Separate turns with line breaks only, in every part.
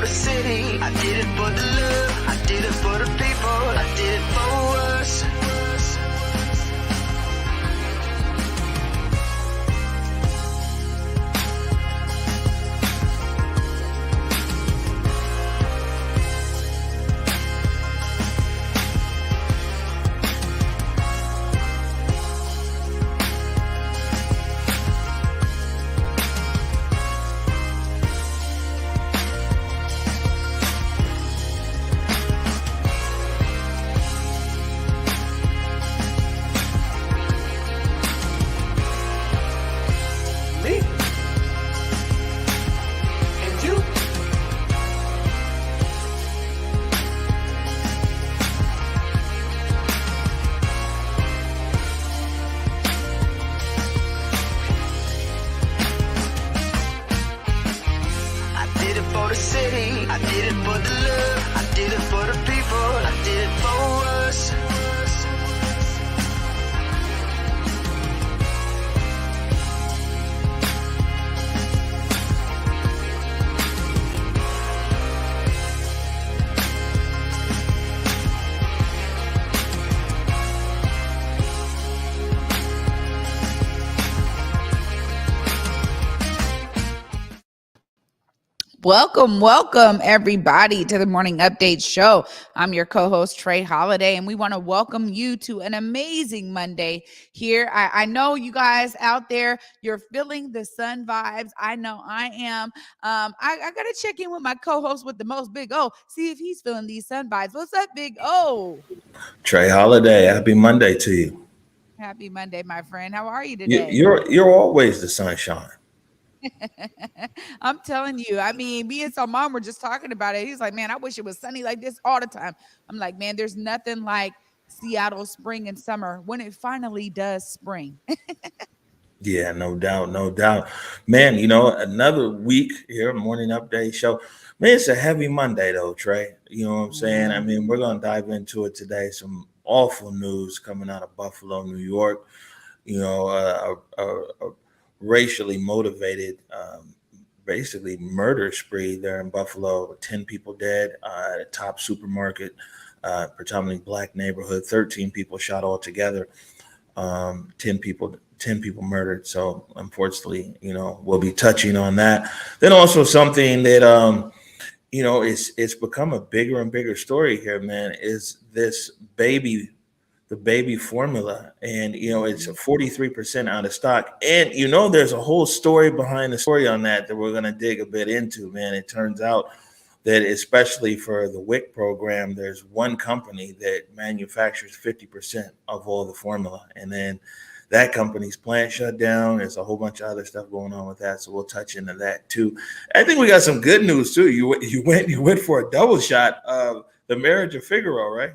the city, I did it for the love, I did it for the people, I did it for us. I did it for the love, I did it for the people, I did it for us.
Welcome everybody to the Morning Update Show. I'm your co-host Trey Holiday, and we want to welcome you to an amazing Monday here. I know you guys out there, you're feeling the sun vibes. I know I am. I got to check in with my co-host with the most, Big O, see if he's feeling these sun vibes. What's up, Big O?
Trey Holiday, happy Monday to you.
Happy Monday, my friend. How are you today?
You're always the sunshine.
I'm telling you, I mean, me and Salman were just talking about it. He's like, man, I wish it was sunny like this all the time. I'm like, man, there's nothing like Seattle spring and summer when it finally does spring.
Yeah, no doubt. Man, another week here, Morning Update Show. Man, it's a heavy Monday though, Trey. You know what I'm saying? I mean, we're going to dive into it today. Some awful news coming out of Buffalo, New York. A racially motivated basically murder spree there in Buffalo. 10 people dead at a top supermarket, predominantly black neighborhood. 13 people shot altogether. 10 people murdered. So unfortunately, we'll be touching on that. Then also something that it's become a bigger and bigger story here, man, is this the baby formula. And it's 43% out of stock. And there's a whole story behind the story on that we're going to dig a bit into, man. It turns out that especially for the WIC program, there's one company that manufactures 50% of all the formula. And then that company's plant shut down. There's a whole bunch of other stuff going on with that. So we'll touch into that too. I think we got some good news too. You went for a double shot of The Marriage of Figaro, right?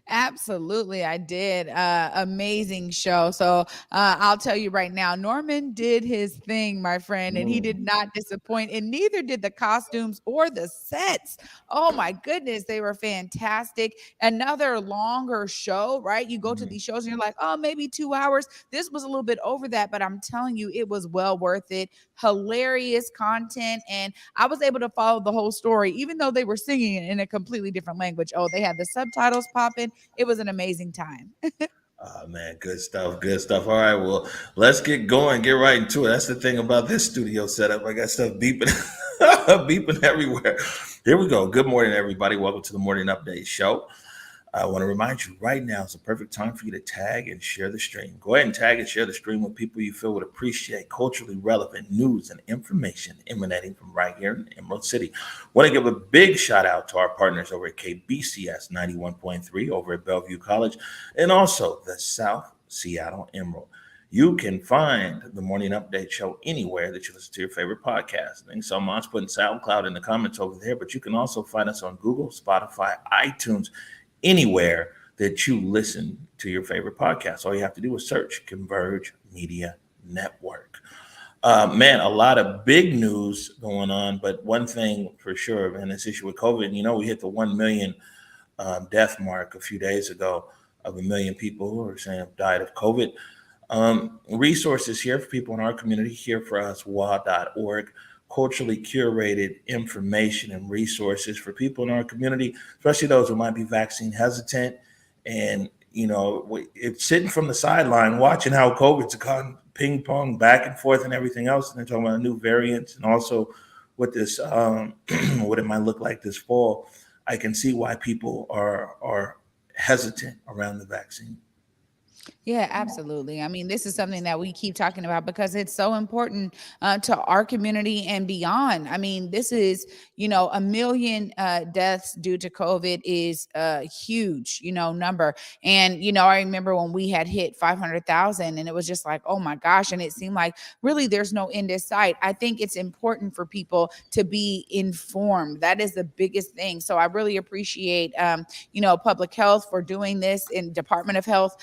Absolutely, I did. Amazing show. So I'll tell you right now, Norman did his thing, my friend, and he did not disappoint, and neither did the costumes or the sets. Oh my goodness, they were fantastic. Another longer show, right? You go to these shows and you're like, oh, maybe 2 hours. This was a little bit over that, but I'm telling you, it was well worth it. Hilarious content, and I was able to follow the whole story, even though they were singing it in a completely different language. Oh, they had the subtitles popping. It was an amazing time.
Oh man, good stuff. All right, well, let's get going, get right into it. That's the thing about this studio setup. I got stuff beeping, beeping everywhere. Here we go. Good morning, everybody. Welcome to the Morning Update Show. I want to remind you right now is the perfect time for you to tag and share the stream. Go ahead and tag and share the stream with people you feel would appreciate culturally relevant news and information emanating from right here in Emerald City. Want to give a big shout out to our partners over at KBCS 91.3 over at Bellevue College and also the South Seattle Emerald. You can find the Morning Update Show anywhere that you listen to your favorite podcast. I think someone's putting SoundCloud in the comments over there, but you can also find us on Google, Spotify, iTunes, anywhere that you listen to your favorite podcast. All you have to do is search Converge Media Network. Man, a lot of big news going on, but one thing for sure, man, this issue with COVID, we hit the 1 million death mark a few days ago of 1 million people who are saying have died of COVID. Resources here for people in our community, here for us, WA.org, culturally curated information and resources for people in our community, especially those who might be vaccine hesitant. And, it's sitting from the sideline watching how COVID's gone ping pong back and forth and everything else. And they're talking about new variants and also what this, what it might look like this fall. I can see why people are hesitant around the vaccine.
Yeah, absolutely. I mean, this is something that we keep talking about because it's so important to our community and beyond. I mean, this is, a million deaths due to COVID is a huge, number. And, I remember when we had hit 500,000 and it was just like, oh my gosh. And it seemed like really there's no end in sight. I think it's important for people to be informed. That is the biggest thing. So I really appreciate, public health for doing this in Department of Health.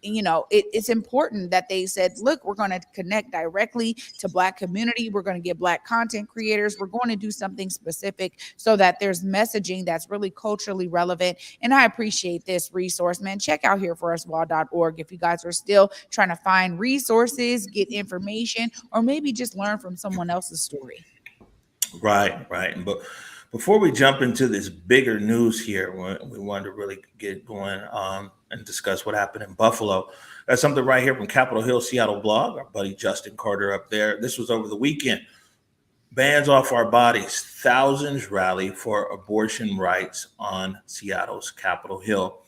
It's important that they said, look, we're going to connect directly to Black community. We're going to get Black content creators. We're going to do something specific so that there's messaging that's really culturally relevant. And I appreciate this resource, man. Check out hereforuswall.org if you guys are still trying to find resources, get information, or maybe just learn from someone else's story.
Right. But before we jump into this bigger news here, we wanted to really get going and discuss what happened in Buffalo. That's something right here from Capitol Hill, Seattle blog. Our buddy Justin Carter up there. This was over the weekend. Bans off our bodies. Thousands rally for abortion rights on Seattle's Capitol Hill.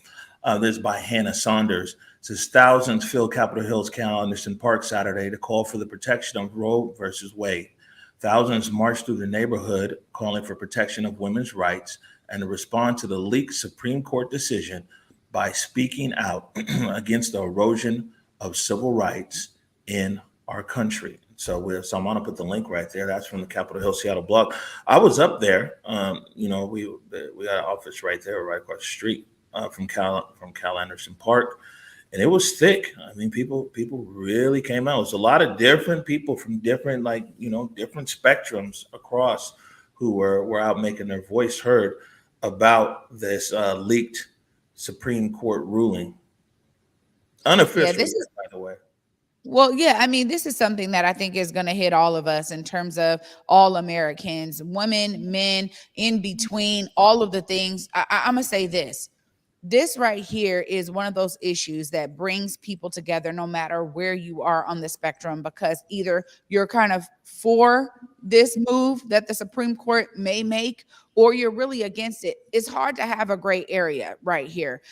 This is by Hannah Saunders. It says thousands filled Capitol Hill's Cal Anderson Park Saturday to call for the protection of Roe versus Wade. Thousands marched through the neighborhood calling for protection of women's rights and to respond to the leaked Supreme Court decision by speaking out against the erosion of civil rights in our country. So I'm going to put the link right there. That's from the Capitol Hill Seattle blog. I was up there. We got an office right there, right across the street from Cal Anderson Park. And it was thick. I mean, people really came out. It was a lot of different people from different, different spectrums across who were out making their voice heard about this leaked Supreme Court ruling. Unofficial, by the way.
Well, yeah, I mean, this is something that I think is going to hit all of us in terms of all Americans, women, men, in between, all of the things. I'm going to say this. This right here is one of those issues that brings people together no matter where you are on the spectrum, because either you're kind of for this move that the Supreme Court may make, or you're really against it. It's hard to have a gray area right here.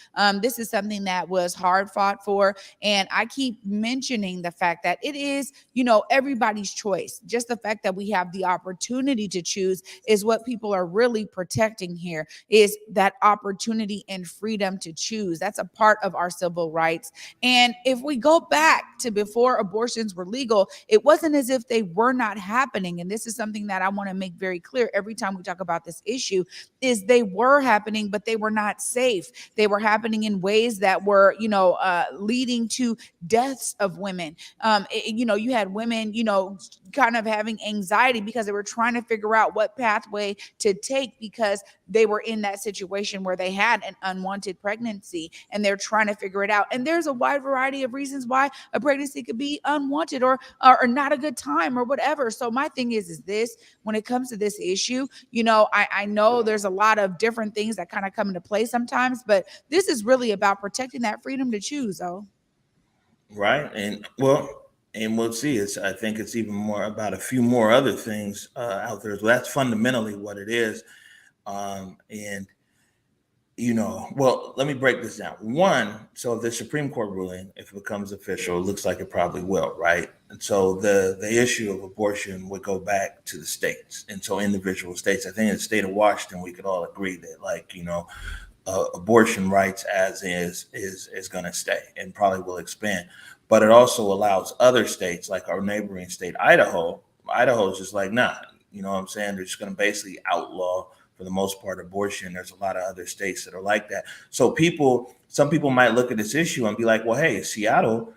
This is something that was hard fought for. And I keep mentioning the fact that it is, everybody's choice. Just the fact that we have the opportunity to choose is what people are really protecting here, is that opportunity and freedom to choose. That's a part of our civil rights. And if we go back to before abortions were legal, it wasn't as if they were not happening. And this is something that I want to make very clear every time we talk about this issue, is they were happening, but they were not safe. They were happening in ways that were, leading to deaths of women. You had women, kind of having anxiety because they were trying to figure out what pathway to take because they were in that situation where they had an unwanted pregnancy and they're trying to figure it out. And there's a wide variety of reasons why a pregnancy could be unwanted or not a good time or whatever. So my thing is this, when it comes to this issue, I know there's a lot of different things that kind of come into play sometimes, but this is really about protecting that freedom to choose, though.
Right. And we'll see. I think it's even more about a few more other things out there. So that's fundamentally what it is. Let me break this down. One, so the Supreme Court ruling, if it becomes official, it looks like it probably will, right? And so the issue of abortion would go back to the states. And so individual states, I think in the state of Washington, we could all agree that abortion rights as is going to stay and probably will expand. But it also allows other states, like our neighboring state, Idaho. Idaho's just like, nah, you know what I'm saying? They're just going to basically outlaw, for the most part, abortion. There's a lot of other states that are like that. So some people might look at this issue and be like, well, hey, Seattle,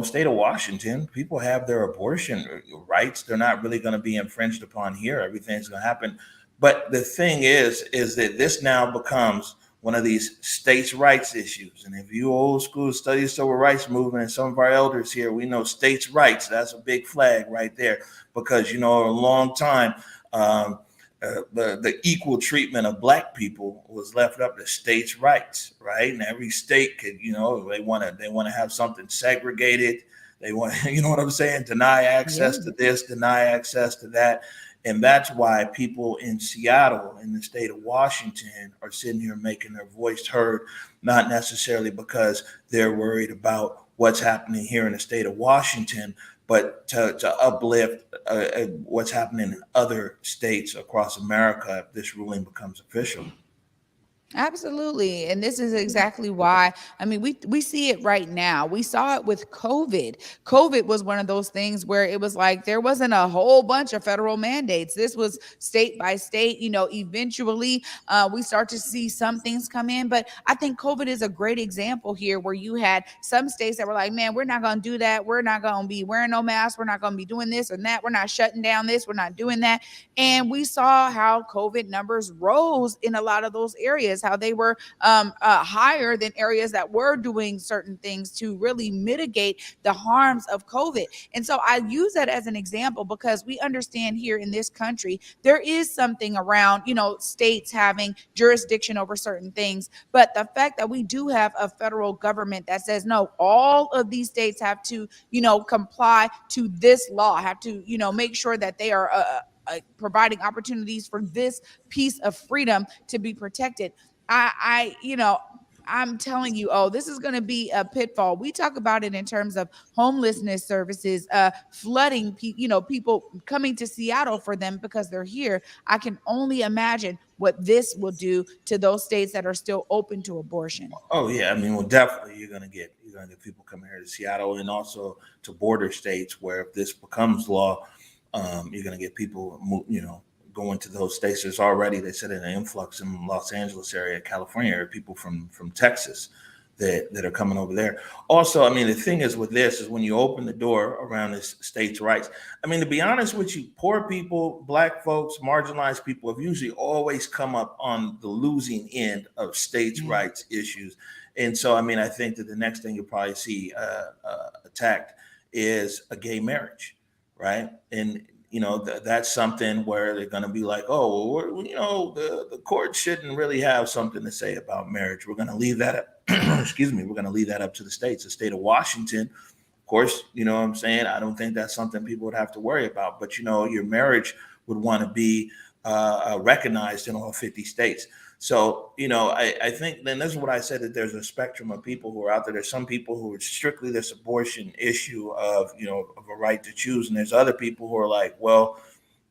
state of Washington, people have their abortion rights. They're not really going to be infringed upon here. Everything's going to happen. But the thing is that this now becomes one of these states' rights issues. And if you old school study the civil rights movement and some of our elders here, we know states' rights. That's a big flag right there because, a long time, the equal treatment of black people was left up to states' rights, right? And every state could, they want to have something segregated. They want, you know what I'm saying? Deny
Yeah.
access to this, deny access to that. And that's why people in Seattle, in the state of Washington, are sitting here making their voice heard, not necessarily because they're worried about what's happening here in the state of Washington, but to uplift what's happening in other states across America if this ruling becomes official.
Absolutely. And this is exactly why. I mean, we see it right now. We saw it with COVID. COVID was one of those things where it was like there wasn't a whole bunch of federal mandates. This was state by state. Eventually we start to see some things come in. But I think COVID is a great example here where you had some states that were like, man, we're not going to do that. We're not going to be wearing no masks. We're not going to be doing this and that. We're not shutting down this. We're not doing that. And we saw how COVID numbers rose in a lot of those areas, how they were higher than areas that were doing certain things to really mitigate the harms of COVID. And so I use that as an example because we understand here in this country, there is something around, states having jurisdiction over certain things. But the fact that we do have a federal government that says, no, all of these states have to, comply to this law, have to, make sure that they are providing opportunities for this piece of freedom to be protected. I'm telling you, this is going to be a pitfall. We talk about it in terms of homelessness services, flooding, people coming to Seattle for them because they're here. I can only imagine what this will do to those states that are still open to abortion.
Oh yeah, I mean, well, definitely you're gonna get people coming here to Seattle and also to border states where if this becomes law, you're gonna get people, going to those states. There's already, they said, an influx in Los Angeles area, California area, people from Texas that are coming over there. Also, I mean, the thing is with this is when you open the door around this states' rights. I mean, to be honest with you, poor people, black folks, marginalized people have usually always come up on the losing end of states'
Yeah.
rights issues. And so, I mean, I think that the next thing you'll probably see attacked is a gay marriage, right? And that's something where they're going to be like, oh, well, the court shouldn't really have something to say about marriage. We're going to leave that up. Excuse me. We're going to leave that up to the states. The state of Washington, of course, you know what I'm saying? I don't think that's something people would have to worry about. But, your marriage would want to be recognized in all 50 states. So, I think then this is what I said, that there's a spectrum of people who are out there. There's some people who are strictly this abortion issue of a right to choose. And there's other people who are like, well,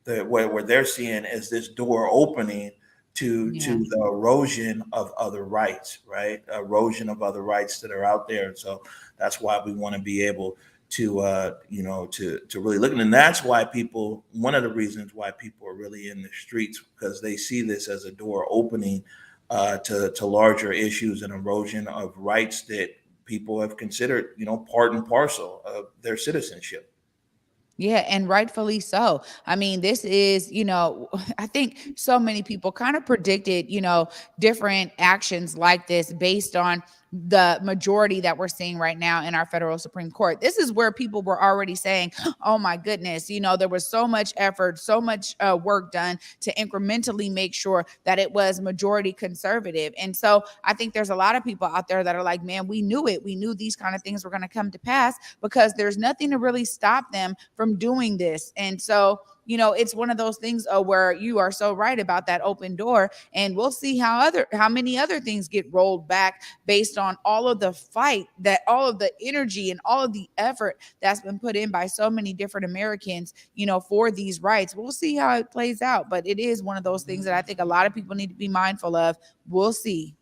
what they're seeing is this door opening to
Yeah.
the erosion of other rights, right? Erosion of other rights that are out there. And so that's why we want to be able to really look. And that's why one of the reasons why people are really in the streets, because they see this as a door opening to larger issues and erosion of rights that people have considered, part and parcel of their citizenship.
Yeah, and rightfully so. I mean, this is, I think so many people kind of predicted, different actions like this based on the majority that we're seeing right now in our federal Supreme Court. This is where people were already saying, oh my goodness, there was so much effort, so much work done to incrementally make sure that it was majority conservative. And so I think there's a lot of people out there that are like, man, we knew it. We knew these kind of things were going to come to pass because there's nothing to really stop them from doing this. And so, it's one of those things where you are so right about that open door, and we'll see how many other things get rolled back based on all of the fight, that all of the energy and all of the effort that's been put in by so many different Americans, for these rights. We'll see how it plays out, but it is one of those things that I think a lot of people need to be mindful of. We'll see.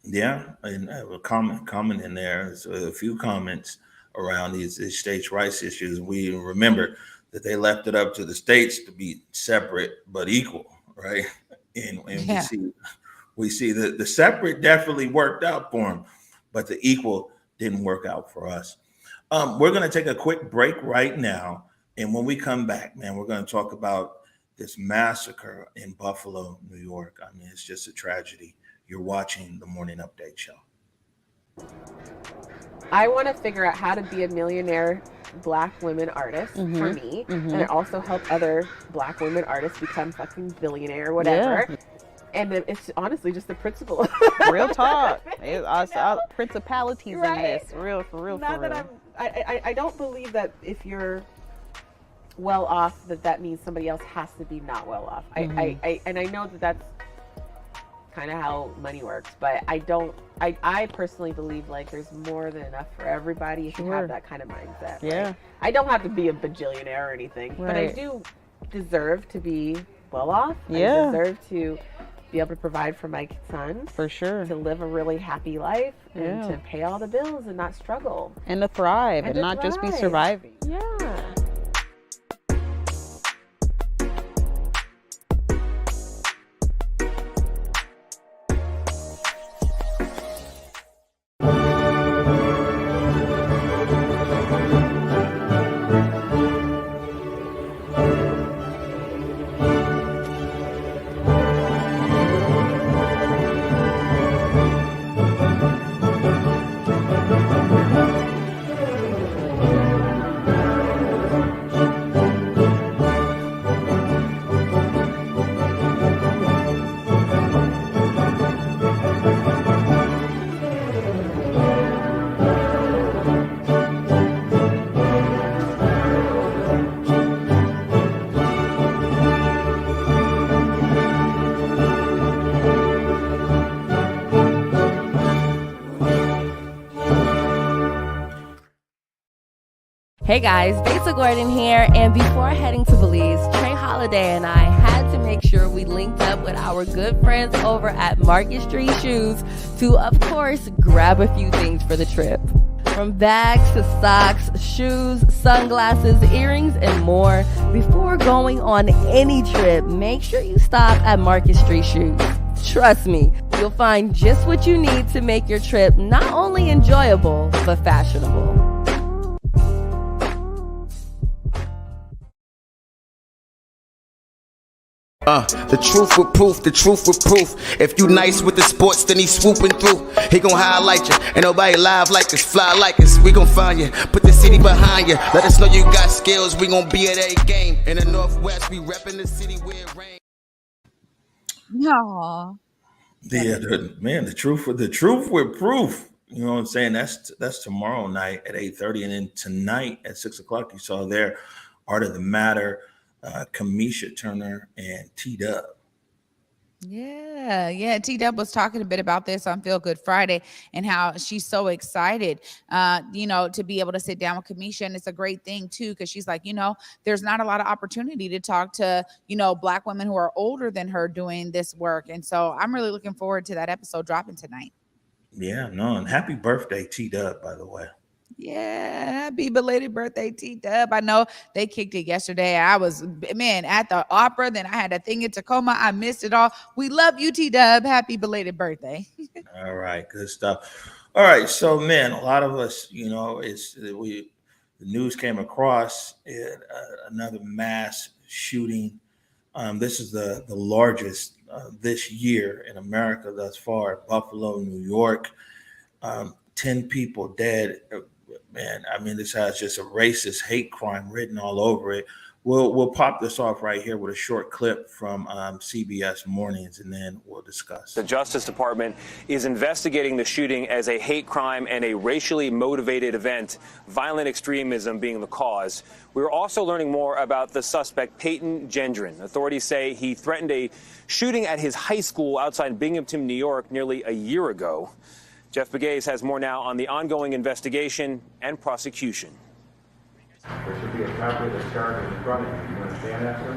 Yeah, and I have a comment in there. So a few comments around these states' rights issues. We remember that they left it up to the states to be separate but equal, right? And
Yeah.
we see that the separate definitely worked out for them, but the equal didn't work out for us. We're going to take a quick break right now, and when we come back, man, we're going to talk about this massacre in Buffalo, New York. I mean, it's just a tragedy. You're watching the Morning Update Show.
I want to figure out how to be a millionaire Black women artist for me, and also help other Black women artists become fucking billionaire or whatever. Yeah. And it's honestly just the principle.
Real talk. Principalities in this. For real.
That I don't believe that if you're well off, that means somebody else has to be not well off. I know that's kind of how money works, but I personally believe like there's more than enough for everybody if you have that kind of mindset. Yeah. Right? I don't have to be a bajillionaire or anything, but I do deserve to be well off. Yeah. I deserve to be able to provide for my son.
For sure.
To live a really happy life and to pay all the bills and not struggle.
And to thrive and not just be surviving.
Yeah.
Hey guys, Besa Gordon here, and before heading to Belize, Trey Holiday and I had to make sure we linked up with our good friends over at Market Street Shoes to, of course, grab a few things for the trip. From bags to socks, shoes, sunglasses, earrings, and more. Before going on any trip, make sure you stop at Market Street Shoes. Trust me, you'll find just what you need to make your trip not only enjoyable, but fashionable.
The truth with proof. If you nice with the sports, then he swooping through. He gon' highlight you. Ain't nobody live like us, fly like us. We gon' find you, put the city behind you. Let us know you got skills, we gon' be at a game. In the Northwest, we reppin' the city where it rain.
No.
The truth with proof. You know what I'm saying? That's tomorrow night at 8:30, and then tonight at 6:00 you saw there Art of the Matter, Kamisha Turner, and T-Dub.
Yeah. T-Dub was talking a bit about this on Feel Good Friday and how she's so excited, to be able to sit down with Kamisha. And it's a great thing too, because she's like, there's not a lot of opportunity to talk to, Black women who are older than her doing this work. And so I'm really looking forward to that episode dropping tonight.
Yeah, no, and happy birthday, T-Dub, by the way.
Yeah, happy belated birthday, T-Dub. I know they kicked it yesterday. I was, at the opera. Then I had a thing in Tacoma. I missed it all. We love you, T-Dub. Happy belated birthday.
All right, good stuff. All right, so, man, a lot of us, the news came across another mass shooting. This is the largest this year in America thus far. Buffalo, New York, 10 people dead. Man, I mean, this has just a racist hate crime written all over it. We'll pop this off right here with a short clip from CBS Mornings, and then we'll discuss.
The Justice Department is investigating the shooting as a hate crime and a racially motivated event, violent extremism being the cause. We're also learning more about the suspect, Peyton Gendron. Authorities say he threatened a shooting at his high school outside Binghamton, New York, nearly a year ago. Jeff Begays has more now on the ongoing investigation and prosecution.
There should be a copy of the charge in front of you. You understand that, sir?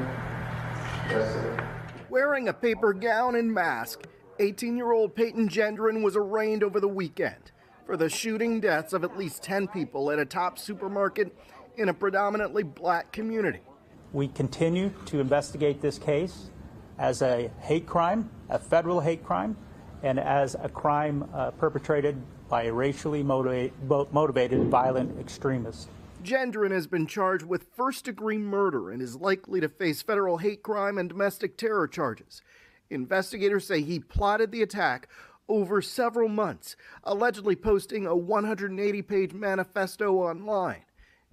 Yes, sir.
Wearing a paper gown and mask, 18-year-old Peyton Gendron was arraigned over the weekend for the shooting deaths of at least 10 people at a top supermarket in a predominantly Black community.
We continue to investigate this case as a hate crime, a federal hate crime, and as a crime perpetrated by a racially motivated violent extremist.
Gendron has been charged with first-degree murder and is likely to face federal hate crime and domestic terror charges. Investigators say he plotted the attack over several months, allegedly posting a 180-page manifesto online.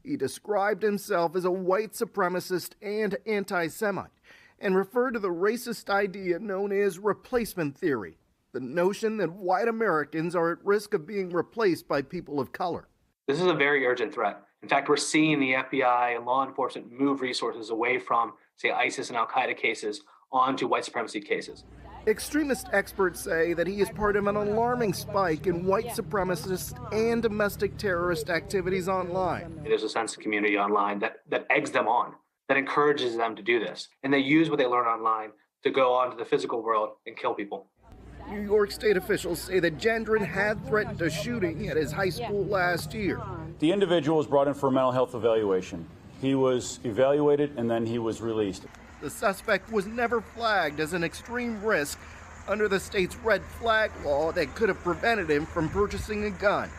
He described himself as a white supremacist and anti-Semite and referred to the racist idea known as replacement theory, the notion that white Americans are at risk of being replaced by people of color.
This is a very urgent threat. In fact, we're seeing the FBI and law enforcement move resources away from, say, ISIS and al-Qaeda cases onto white supremacy cases.
Extremist experts say that he is part of an alarming spike in white supremacist and domestic terrorist activities online.
There's a sense of community online that eggs them on, that encourages them to do this. And they use what they learn online to go onto the physical world and kill people.
New York State officials say that Gendron had threatened a shooting at his high school last year.
The individual was brought in for a mental health evaluation. He was evaluated and then he was released.
The suspect was never flagged as an extreme risk under the state's red flag law that could have prevented him from purchasing a gun.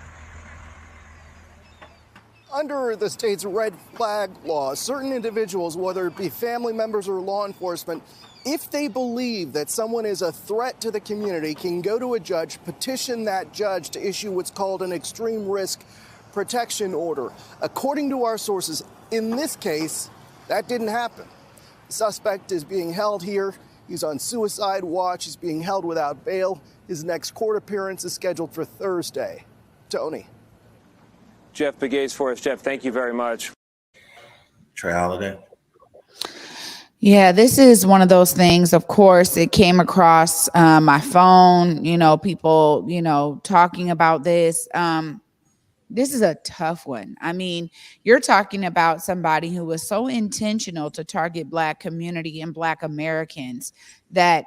Under the state's red flag law, certain individuals, whether it be family members or law enforcement, if they believe that someone is a threat to the community, can go to a judge, petition that judge to issue what's called an extreme risk protection order. According to our sources, in this case, that didn't happen. The suspect is being held here. He's on suicide watch. He's being held without bail. His next court appearance is scheduled for Thursday. Tony.
Jeff Begay's for us. Jeff, thank you very much.
Trey Holiday.
Yeah, this is one of those things. Of course, it came across my phone, people, talking about this. This is a tough one. I mean, you're talking about somebody who was so intentional to target Black community and Black Americans that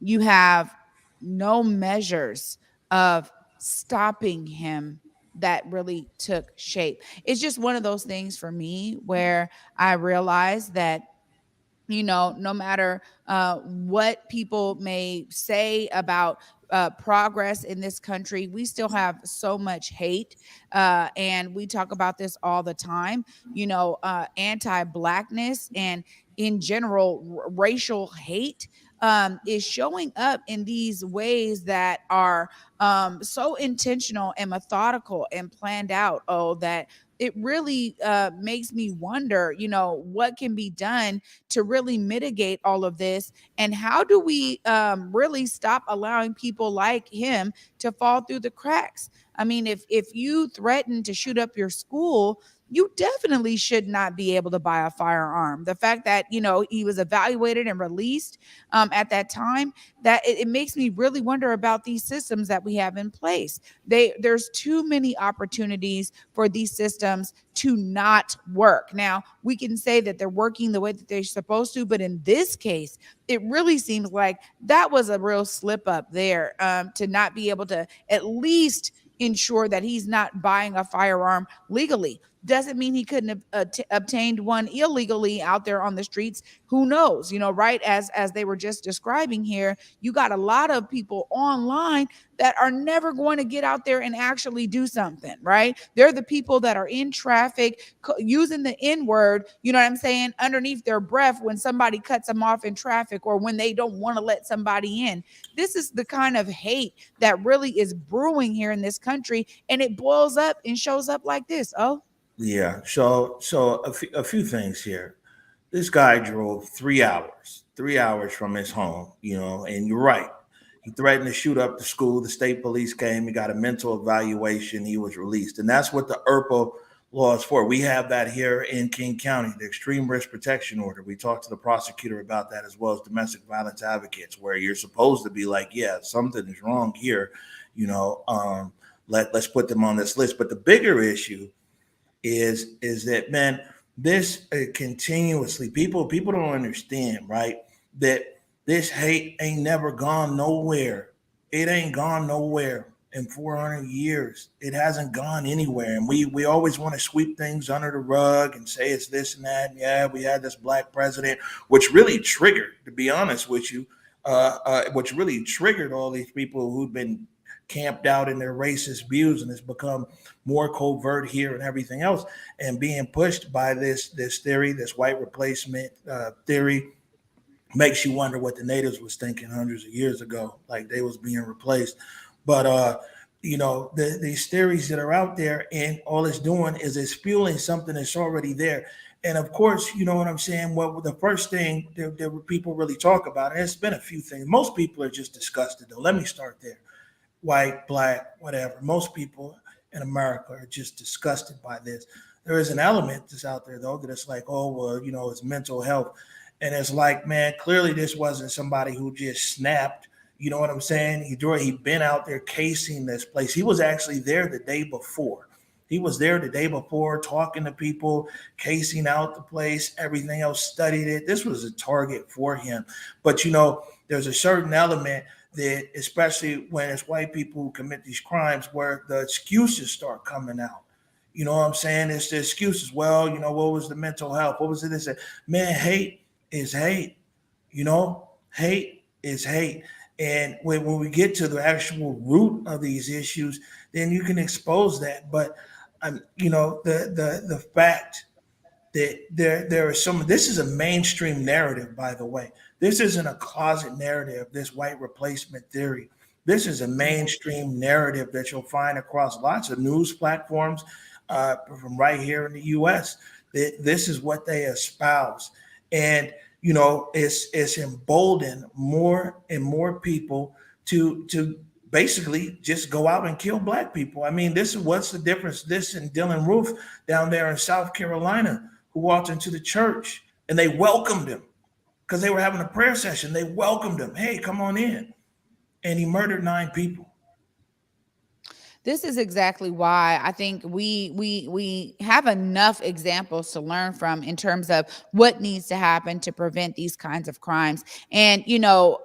you have no measures of stopping him that really took shape. It's just one of those things for me where I realized that, no matter what people may say about progress in this country, we still have so much hate. And we talk about this all the time, anti-Blackness and in general, racial hate is showing up in these ways that are so intentional and methodical and planned out. That it really makes me wonder, what can be done to really mitigate all of this? And how do we really stop allowing people like him to fall through the cracks? I mean, if you threaten to shoot up your school, you definitely should not be able to buy a firearm. The fact that, he was evaluated and released at that time, that it makes me really wonder about these systems that we have in place. There's too many opportunities for these systems to not work. Now, we can say that they're working the way that they're supposed to, but in this case, it really seems like that was a real slip up there to not be able to at least ensure that he's not buying a firearm legally. Doesn't mean he couldn't have obtained one illegally out there on the streets. Who knows? Right? As they were just describing here, you got a lot of people online that are never going to get out there and actually do something, right? They're the people that are in traffic using the N-word, you know what I'm saying, underneath their breath when somebody cuts them off in traffic or when they don't want to let somebody in. This is the kind of hate that really is brewing here in this country, and it boils up and shows up like this.
Yeah. So a few things here. This guy drove 3 hours from his home, and you're right. He threatened to shoot up the school. The state police came. He got a mental evaluation. He was released. And that's what the ERPA law is for. We have that here in King County, the extreme risk protection order. We talked to the prosecutor about that, as well as domestic violence advocates, where you're supposed to be like, yeah, something is wrong here. Let's put them on this list. But the bigger issue is that, man, this continuously, people don't understand, right? That this hate ain't never gone nowhere. It ain't gone nowhere in 400 years. It hasn't gone anywhere. And we always want to sweep things under the rug and say it's this and that. And yeah, we had this Black president, which really triggered, to be honest with you, which really triggered all these people who've been camped out in their racist views, and it's become more covert here and everything else, and being pushed by this theory, this white replacement theory, makes you wonder what the natives was thinking hundreds of years ago, like they was being replaced. But these theories that are out there, and all it's doing is it's fueling something that's already there. And of course, you know what I'm saying? Well, the first thing that people really talk about, and it's been a few things. Most people are just disgusted, though. Let me start there. White, black, whatever. Most people in America are just disgusted by this. There is an element that's out there, though, that it's like, oh, well, it's mental health. And it's like, man, clearly this wasn't somebody who just snapped. You know what I'm saying? He'd been out there casing this place. He was actually there the day before. He was there the day before talking to people, casing out the place, everything else, studied it. This was a target for him. But, there's a certain element that, especially when it's white people who commit these crimes, where the excuses start coming out. You know what I'm saying? It's the excuses. Well, what was the mental health? What was it? This, man, hate is hate. Hate is hate. And when we get to the actual root of these issues, then you can expose that. But the fact that there are this is a mainstream narrative, by the way. This isn't a closet narrative, this white replacement theory. This is a mainstream narrative that you'll find across lots of news platforms from right here in the U.S. This is what they espouse. And, it's emboldened more and more people to basically just go out and kill black people. I mean, what's the difference? This and Dylan Roof down there in South Carolina, who walked into the church and they welcomed him because they were having a prayer session. They welcomed him. Hey, come on in. And he murdered 9 people.
This is exactly why I think we have enough examples to learn from in terms of what needs to happen to prevent these kinds of crimes. And,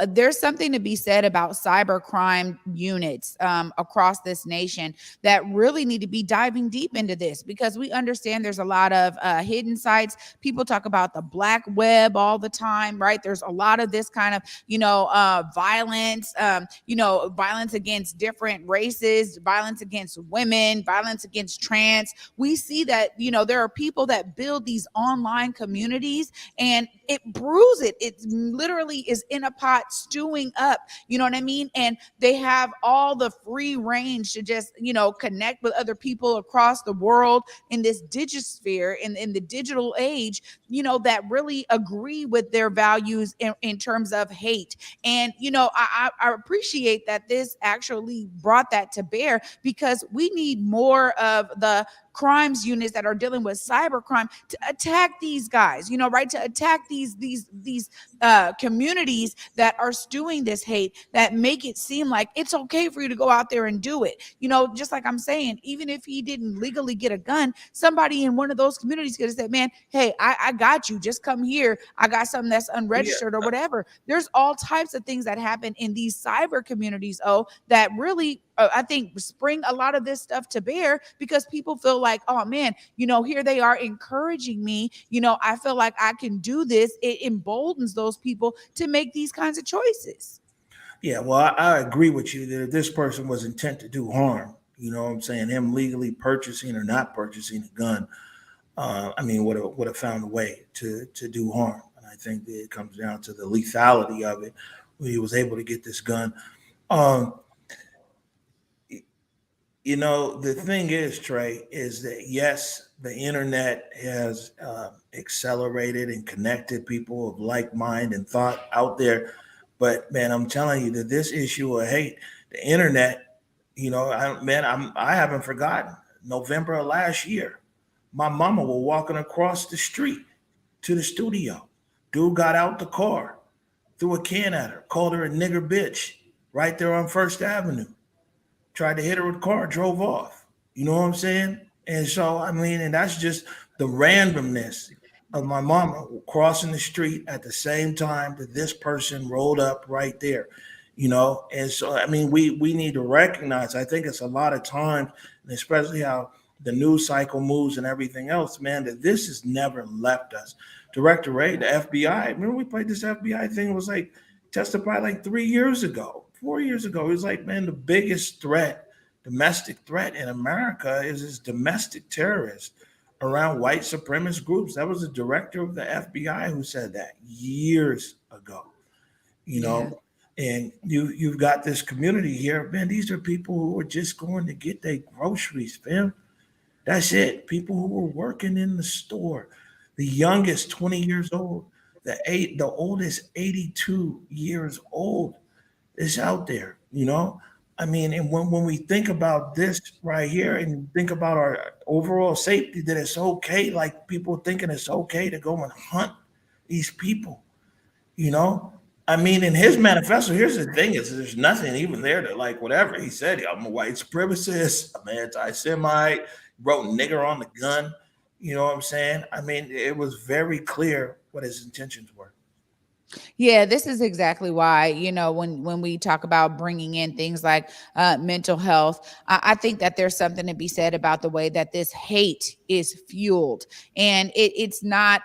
there's something to be said about cyber crime units across this nation that really need to be diving deep into this, because we understand there's a lot of hidden sites. People talk about the black web all the time, right? There's a lot of this kind of, violence, violence against different races, violence against women, violence against trans. We see that, there are people that build these online communities and it brews it. It literally is in a pot stewing up, you know what I mean? And they have all the free range to just, connect with other people across the world in this digisphere, in the digital age, that really agree with their values in terms of hate. And, I appreciate that this actually brought that to bear, because we need more of the crimes units that are dealing with cybercrime to attack these guys, right? To attack these communities that are stewing this hate, that make it seem like it's okay for you to go out there and do it. Just like I'm saying, even if he didn't legally get a gun, somebody in one of those communities could have said, man, hey, I got you. Just come here. I got something that's unregistered or whatever. There's all types of things that happen in these cyber communities, that really I think bring a lot of this stuff to bear, because people feel like, oh man, here they are encouraging me. I feel like I can do this. It emboldens those people to make these kinds of choices.
Yeah, well, I agree with you that if this person was intent to do harm, what I'm saying, him legally purchasing or not purchasing a gun, would have found a way to do harm. And I think that it comes down to the lethality of it, when he was able to get this gun. The thing is, Trey, is that yes, the internet has accelerated and connected people of like mind and thought out there. But man, I'm telling you that this issue of hate, the internet, I haven't forgotten November of last year. My mama was walking across the street to the studio. Dude got out the car, threw a can at her, called her a nigger bitch right there on First Avenue. Tried to hit her with a car, drove off. You know what I'm saying? And so, and that's just the randomness of my mama crossing the street at the same time that this person rolled up right there, And so, we need to recognize, I think it's a lot of times, and especially how the news cycle moves and everything else, man, that this has never left us. Director Ray, the FBI, remember we played this FBI thing, it was like testified like 4 years ago. It was like, man, the biggest domestic threat in America is this domestic terrorist around white supremacist groups. That was the director of the FBI who said that years ago. You
Yeah.
know, and you've got this community here, man. These are people who are just going to get their groceries, fam. That's it. People who were working in the store. The youngest 20 years old, the oldest 82 years old is out there, you know? I mean, and when we think about this right here and think about our overall safety, that it's okay, like people thinking it's okay to go and hunt these people, you know? I mean, in his manifesto, here's the thing: is there's nothing even there to like whatever he said. I'm a white supremacist, I'm anti-Semite, wrote nigger on the gun. You know what I'm saying? I mean, it was very clear what his intentions were.
Yeah, this is exactly why, when we talk about bringing in things like mental health, I think that there's something to be said about the way that this hate is fueled. And it's not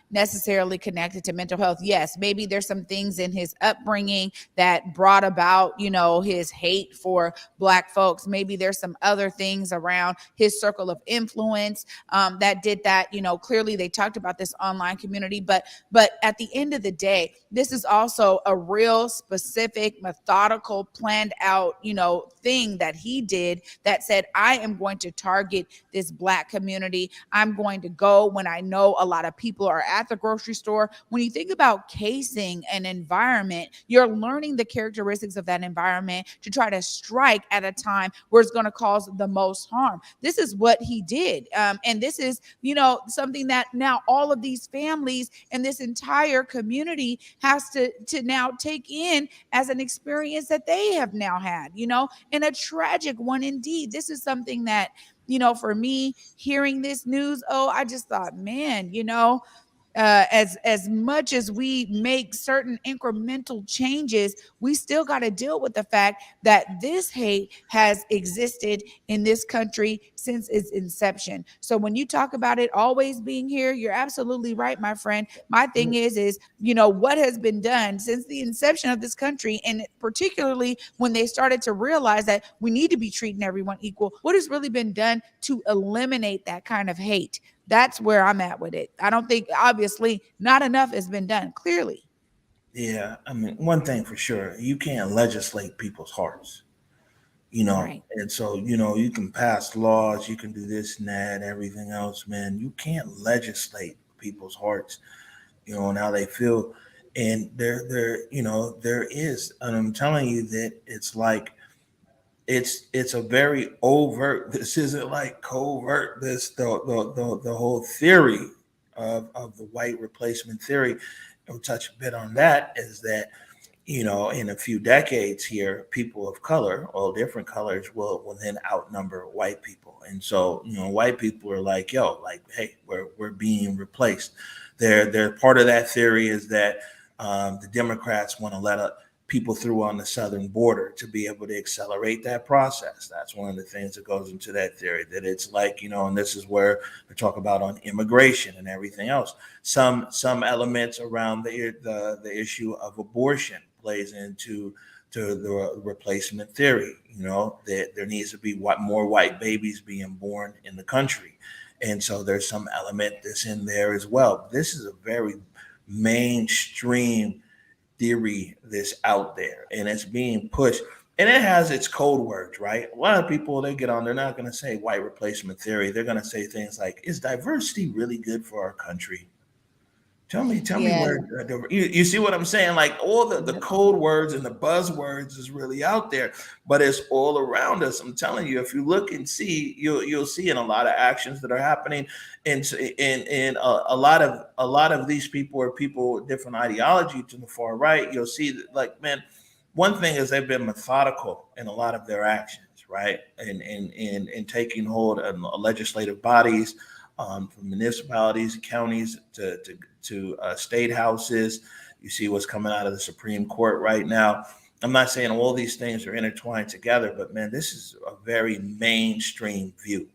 necessarily connected to mental health. Yes, maybe there's some things in his upbringing that brought about, his hate for Black folks. Maybe there's some other things around his circle of influence that did that. Clearly they talked about this online community, but at the end of the day, this is also a real specific, methodical, planned out, thing that he did that said, I am going to target this Black community. I'm going to go when I know a lot of people are at the grocery store. When you think about casing an environment, you're learning the characteristics of that environment to try to strike at a time where it's going to cause the most harm. This is what he did. And this is, something that now all of these families and this entire community has to now take in as an experience that they have now had, and a tragic one indeed. This is something that, for me, hearing this news, I just thought, man, as much as we make certain incremental changes, we still got to deal with the fact that this hate has existed in this country since its inception. So when you talk about it always being here, you're absolutely right, my friend. My thing is what has been done since the inception of this country, and particularly when they started to realize that we need to be treating everyone equal, what has really been done to eliminate that kind of hate? That's where I'm at with it. I don't think, obviously, not enough has been done, clearly.
Yeah, I mean, one thing for sure, you can't legislate people's hearts,
Right.
and so, you can pass laws, you can do this and that, everything else, man. You can't legislate people's hearts, and how they feel. And there is, and I'm telling you that it's like, it's a very overt. This isn't like covert. This the whole theory of the white replacement theory. We'll touch a bit on that. Is that in a few decades here, people of color, all different colors, will then outnumber white people, and so white people are like, yo, like, hey, we're being replaced. They're part of that theory is that the Democrats want to let people through on the southern border to be able to accelerate that process. That's one of the things that goes into that theory, that it's like, and this is where we talk about on immigration and everything else. Some elements around the issue of abortion plays into the replacement theory, that there needs to be more white babies being born in the country. And so there's some element that's in there as well. This is a very mainstream theory that's out there, and it's being pushed, and it has its code words, right? A lot of people, they get on, they're not going to say white replacement theory. They're going to say things like, is diversity really good for our country? Tell me
Yeah.
where you see what I'm saying? Like, all the code words and the buzzwords is really out there, but it's all around us. I'm telling you, if you look and see, you'll see in a lot of actions that are happening, and a lot of these people are people with different ideology to the far right. You'll see that, like, man, one thing is they've been methodical in a lot of their actions, right? And taking hold of legislative bodies, from municipalities, counties to state houses. You see what's coming out of the Supreme Court right now. I'm not saying all these things are intertwined together, but man, this is a very mainstream view.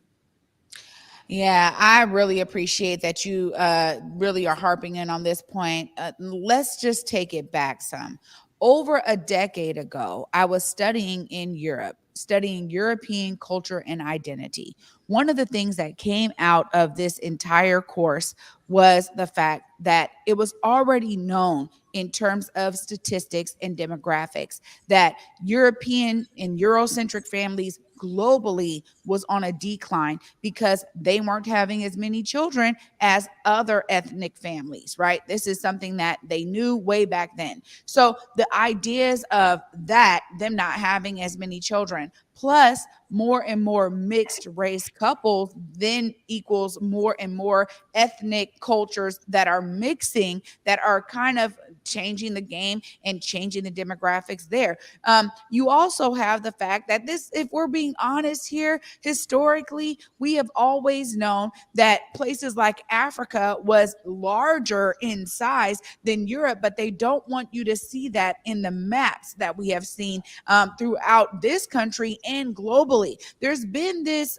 Yeah, I really appreciate that you really are harping in on this point. Let's just take it back some. Over a decade ago, I was studying in Europe, studying European culture and identity. One of the things that came out of this entire course was the fact that it was already known in terms of statistics and demographics that European and Eurocentric families globally was on a decline because they weren't having as many children as other ethnic families, right? This is something that they knew way back then. So the ideas of that, them not having as many children, plus more and more mixed race couples, then equals more and more ethnic cultures that are mixing, that are kind of changing the game and changing the demographics there. You also have the fact that this, if we're being honest here, historically, we have always known that places like Africa was larger in size than Europe, but they don't want you to see that in the maps that we have seen throughout this country and globally. There's been this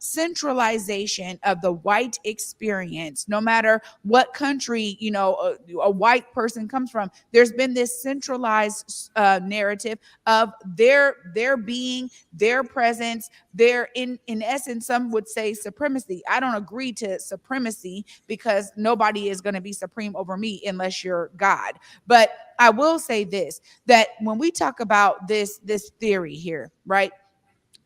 centralization of the white experience, no matter what country, you know, a white person comes from. There's been this centralized narrative of their being, their presence, their in essence, some would say supremacy. I don't agree to supremacy because nobody is going to be supreme over me unless you're God. But I will say this, that when we talk about this theory here, right?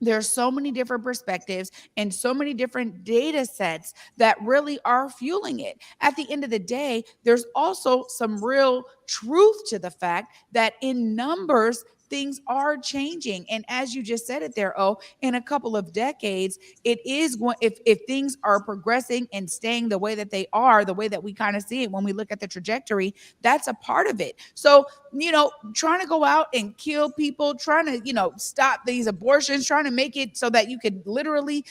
There's so many different perspectives and so many different data sets that really are fueling it. At the end of the day, there's also some real truth to the fact that in numbers, things are changing. And as you just said it there, in a couple of decades, it is going, if things are progressing and staying the way that they are, the way that we kind of see it when we look at the trajectory, that's a part of it. So, you know, trying to go out and kill people, trying to, you know, stop these abortions, trying to make it so that you could literally,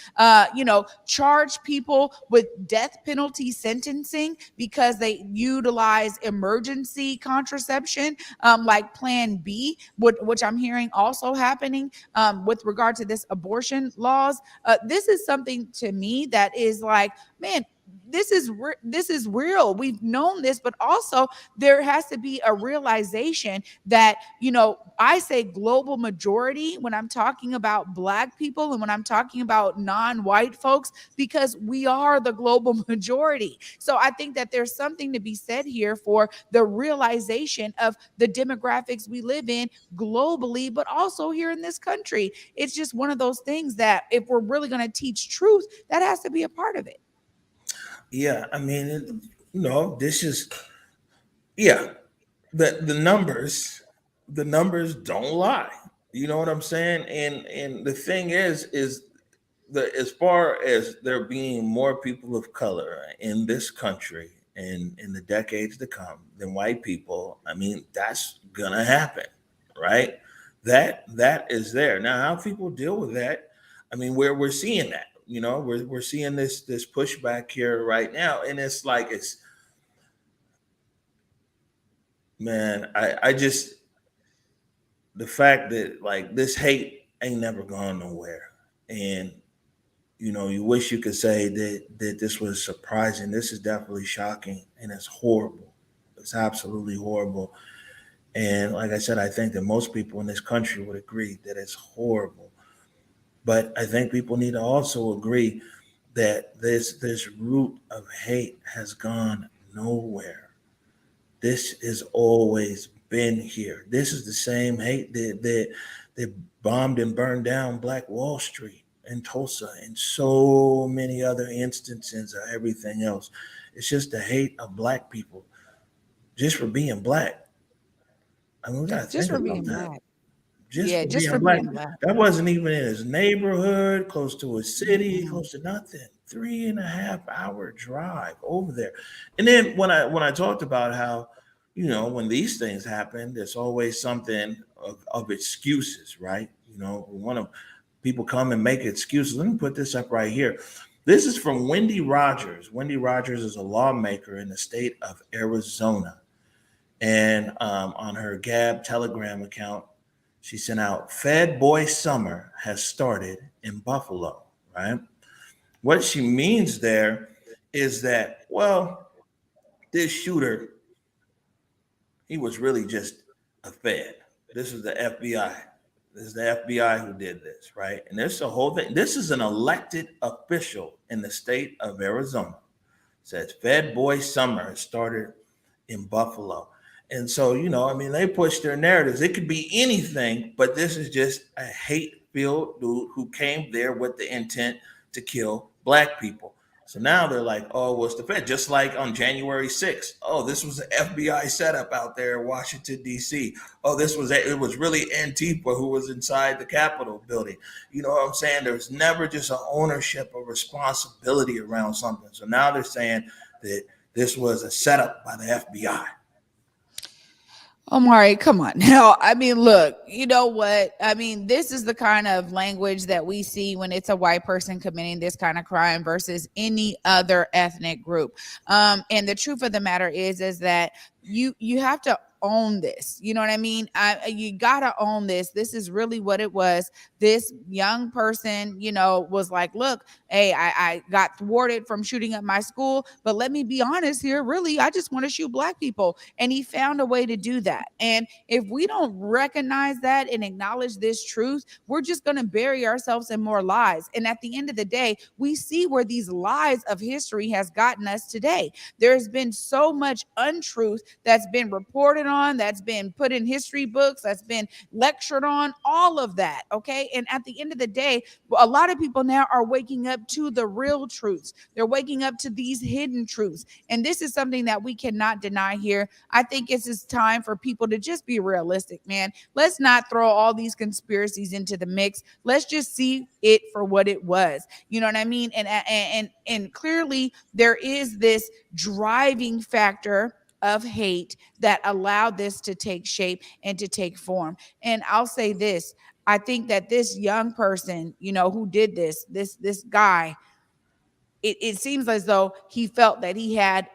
charge people with death penalty sentencing because they utilize emergency contraception, like Plan B, which I'm hearing also happening with regard to this abortion laws. This is something to me that is like, man, this is real. We've known this, but also there has to be a realization that, you know, I say global majority when I'm talking about Black people and when I'm talking about non-white folks, because we are the global majority. So I think that there's something to be said here for the realization of the demographics we live in globally, but also here in this country. It's just one of those things that if we're really going to teach truth, that has to be a part of it.
Yeah, I mean, this is, yeah, the numbers don't lie. You know what I'm saying? And the thing is that as far as there being more people of color in this country and in the decades to come than white people, I mean, that's gonna happen, right? That is there. Now, how people deal with that, I mean, we're seeing that. You know, we're seeing this pushback here right now, and it's like it's, man, I just, the fact that like this hate ain't never gone nowhere, and you wish you could say that this was surprising. This is definitely shocking, and it's horrible. It's absolutely horrible. And like I said, I think that most people in this country would agree that it's horrible. But I think people need to also agree that this root of hate has gone nowhere. This has always been here. This is the same hate that bombed and burned down Black Wall Street and Tulsa and so many other instances of everything else. It's just the hate of Black people just for being Black. I mean, we gotta
Just
think
for
about
being
that.
Black.
Just
Yeah,
for
just
being
for
Black.
being Black.
That wasn't even in his neighborhood, close to a city,
Mhm.
close to nothing. 3.5 hour drive over there. And then when I talked about how, when these things happen, there's always something of excuses, right? We want to people come and make excuses. Let me put this up right here. This is from Wendy Rogers. Wendy Rogers is a lawmaker in the state of Arizona. And on her Gab Telegram account, she sent out, Fed Boy Summer has started in Buffalo, right? What she means there is that, well, this shooter, he was really just a Fed. This is the FBI. This is the FBI who did this, right? And this the whole thing. This is an elected official in the state of Arizona. Says Fed Boy Summer started in Buffalo. And so, I mean, they push their narratives. It could be anything, but this is just a hate-filled dude who came there with the intent to kill black people. So now they're like, oh, what's the Fed? Just like on January 6th. Oh, this was an FBI setup out there in Washington, D.C. Oh, it was really Antifa who was inside the Capitol building. You know what I'm saying? There's never just an ownership or responsibility around something. So now they're saying that this was a setup by the FBI.
Omari, come on now. I mean, look, you know what? I mean, this is the kind of language that we see when it's a white person committing this kind of crime versus any other ethnic group. And the truth of the matter is that you have to own this. You know what I mean? You gotta own this. This is really what it was. This young person, was like, look, hey, I got thwarted from shooting up my school, but let me be honest here. Really, I just want to shoot black people. And he found a way to do that. And if we don't recognize that and acknowledge this truth, we're just going to bury ourselves in more lies. And at the end of the day, we see where these lies of history has gotten us today. There's been so much untruth that's been reported on, that's been put in history books, that's been lectured on, all of that. Okay. And at the end of the day, a lot of people now are waking up to the real truths. They're waking up to these hidden truths. And this is something that we cannot deny here. I think it's just time for people to just be realistic, man. Let's not throw all these conspiracies into the mix. Let's just see it for what it was. You know what I mean? And clearly there is this driving factor of hate that allowed this to take shape and to take form. And I'll say this, I think that this young person, who did this guy, it seems as though he felt that he had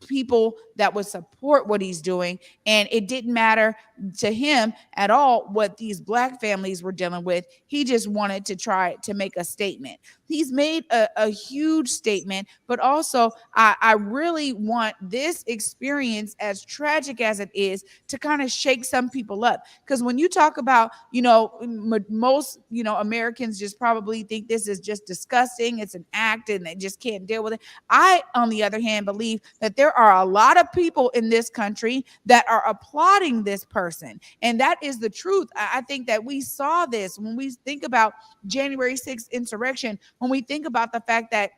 people that would support what he's doing, and it didn't matter to him at all what these black families were dealing with. He just wanted to try to make a statement. He's made a huge statement, but also I really want this experience, as tragic as it is, to kind of shake some people up. Because when you talk about, most, Americans just probably think this is just disgusting. It's an act and they just can't deal with it. I, on the other hand, believe that there are a lot of people in this country that are applauding this person. And that is the truth. I think that we saw this when we think about January 6th insurrection, when we think about the fact that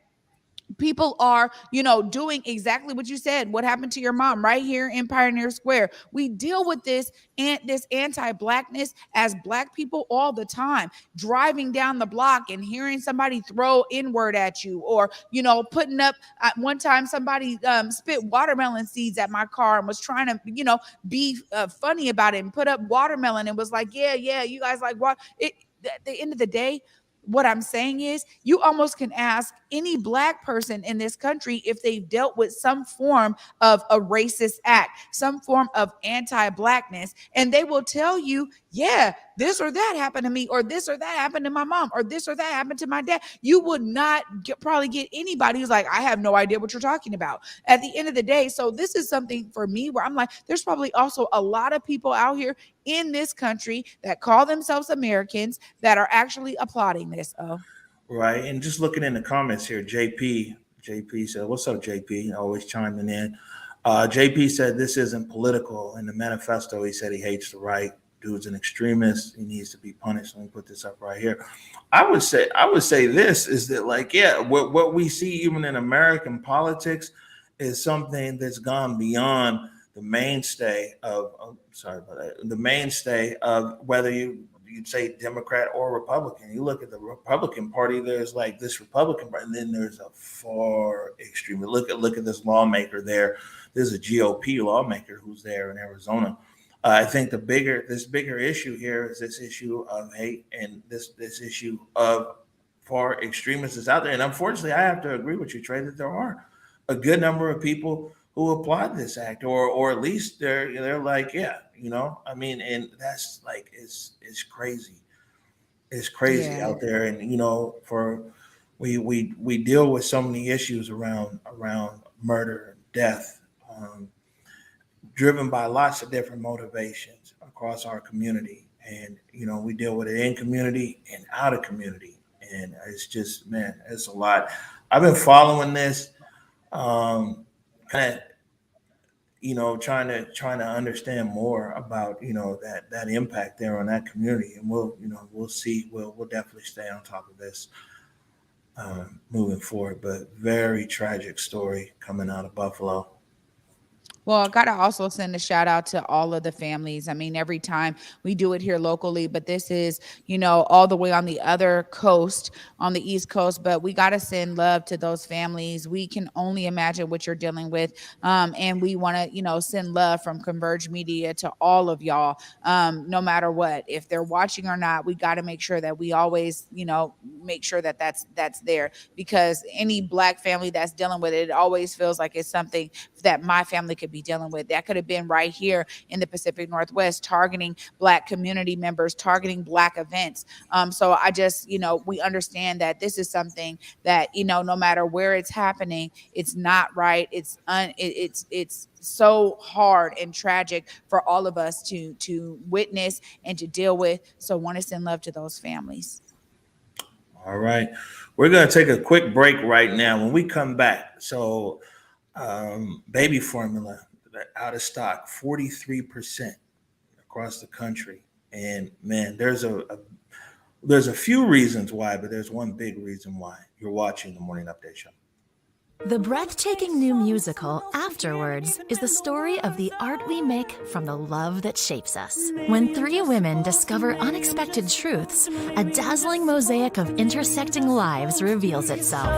people are, doing exactly what you said. What happened to your mom right here in Pioneer Square? We deal with this and this anti-blackness as black people all the time, driving down the block and hearing somebody throw N-word at you, or, putting up at one time somebody spit watermelon seeds at my car and was trying to, be funny about it and put up watermelon and was like, yeah, you guys like what? At the end of the day, what I'm saying is, you almost can ask any black person in this country if they've dealt with some form of a racist act, some form of anti-blackness, and they will tell you, yeah, this or that happened to me, or this or that happened to my mom, or this or that happened to my dad. You would not probably get anybody who's like, I have no idea what you're talking about at the end of the day. So this is something for me where I'm like, there's probably also a lot of people out here in this country that call themselves Americans that are actually applauding this. Oh,
right. And just looking in the comments here, JP said, what's up, JP? Always chiming in. JP said this isn't political. In the manifesto, he said he hates the right. Dude's an extremist. He needs to be punished. Let me put this up right here. I would say this is that, like, yeah, what we see even in American politics is something that's gone beyond the mainstay of the mainstay of whether you'd say Democrat or Republican. You look at the Republican Party, there's like this Republican Party, and then there's a far extreme. Look at this lawmaker there. There's a GOP lawmaker who's there in Arizona. I think this bigger issue here is this issue of hate and this issue of far extremists is out there. And unfortunately, I have to agree with you, Trey, that there are a good number of people who applaud this act, or at least they're like, yeah, I mean, and that's like, it's crazy. It's crazy out there. And, for we deal with so many issues around murder, death, driven by lots of different motivations across our community. And we deal with it in community and out of community, and it's just, man, it's a lot. I've been following this, kind of, trying to understand more about that impact there on that community, and we'll see. We'll definitely stay on top of this moving forward. But very tragic story coming out of Buffalo.
Well, I got to also send a shout out to all of the families. I mean, every time we do it here locally, but this is, all the way on the other coast, on the East Coast, but we got to send love to those families. We can only imagine what you're dealing with. And we want to, send love from Converge Media to all of y'all, no matter what. If they're watching or not, we got to make sure that we always, make sure that that's there, because any Black family that's dealing with it, it always feels like it's something that my family could be dealing with. That could have been right here in the Pacific Northwest, targeting Black community members, targeting Black events. So I just, we understand that this is something that, no matter where it's happening, it's not right. It's so hard and tragic for all of us to witness and to deal with. So I want to send love to those families.
All right. We're going to take a quick break right now. When we come back, baby formula out of stock, 43% across the country. And man, there's a few reasons why, but there's one big reason why. You're watching the Morning Update Show.
The breathtaking new musical, Afterwards, is the story of the art we make from the love that shapes us. When three women discover unexpected truths, a dazzling mosaic of intersecting lives reveals itself.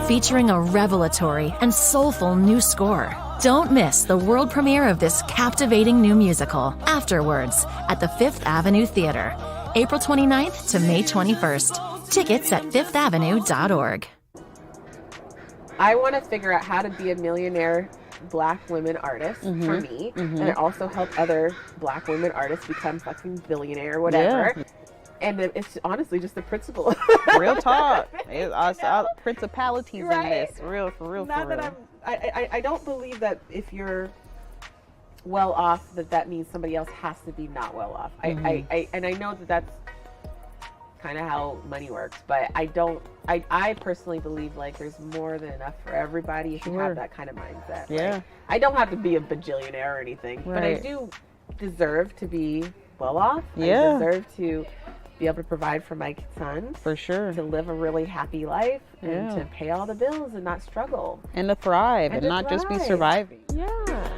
Featuring a revelatory and soulful new score. Don't miss the world premiere of this captivating new musical, Afterwards, at the Fifth Avenue Theater, April 29th to May 21st. Tickets at fifthavenue.org.
I want to figure out how to be a millionaire Black women artist for me, and also help other Black women artists become fucking billionaire or whatever. Yeah. And it's honestly just the principle.
Real talk. It's principalities in this. For real.
I don't believe that if you're well off, that means somebody else has to be not well off. I know that that's kind of how money works, but I personally believe like there's more than enough for everybody if you have that kind of mindset.
Yeah.
Like, I don't have to be a bajillionaire or anything, but I do deserve to be well off.
Yeah.
I deserve to be able to provide for my sons.
For sure.
To live a really happy life and to pay all the bills and not struggle.
And to thrive and not just be surviving.
Yeah.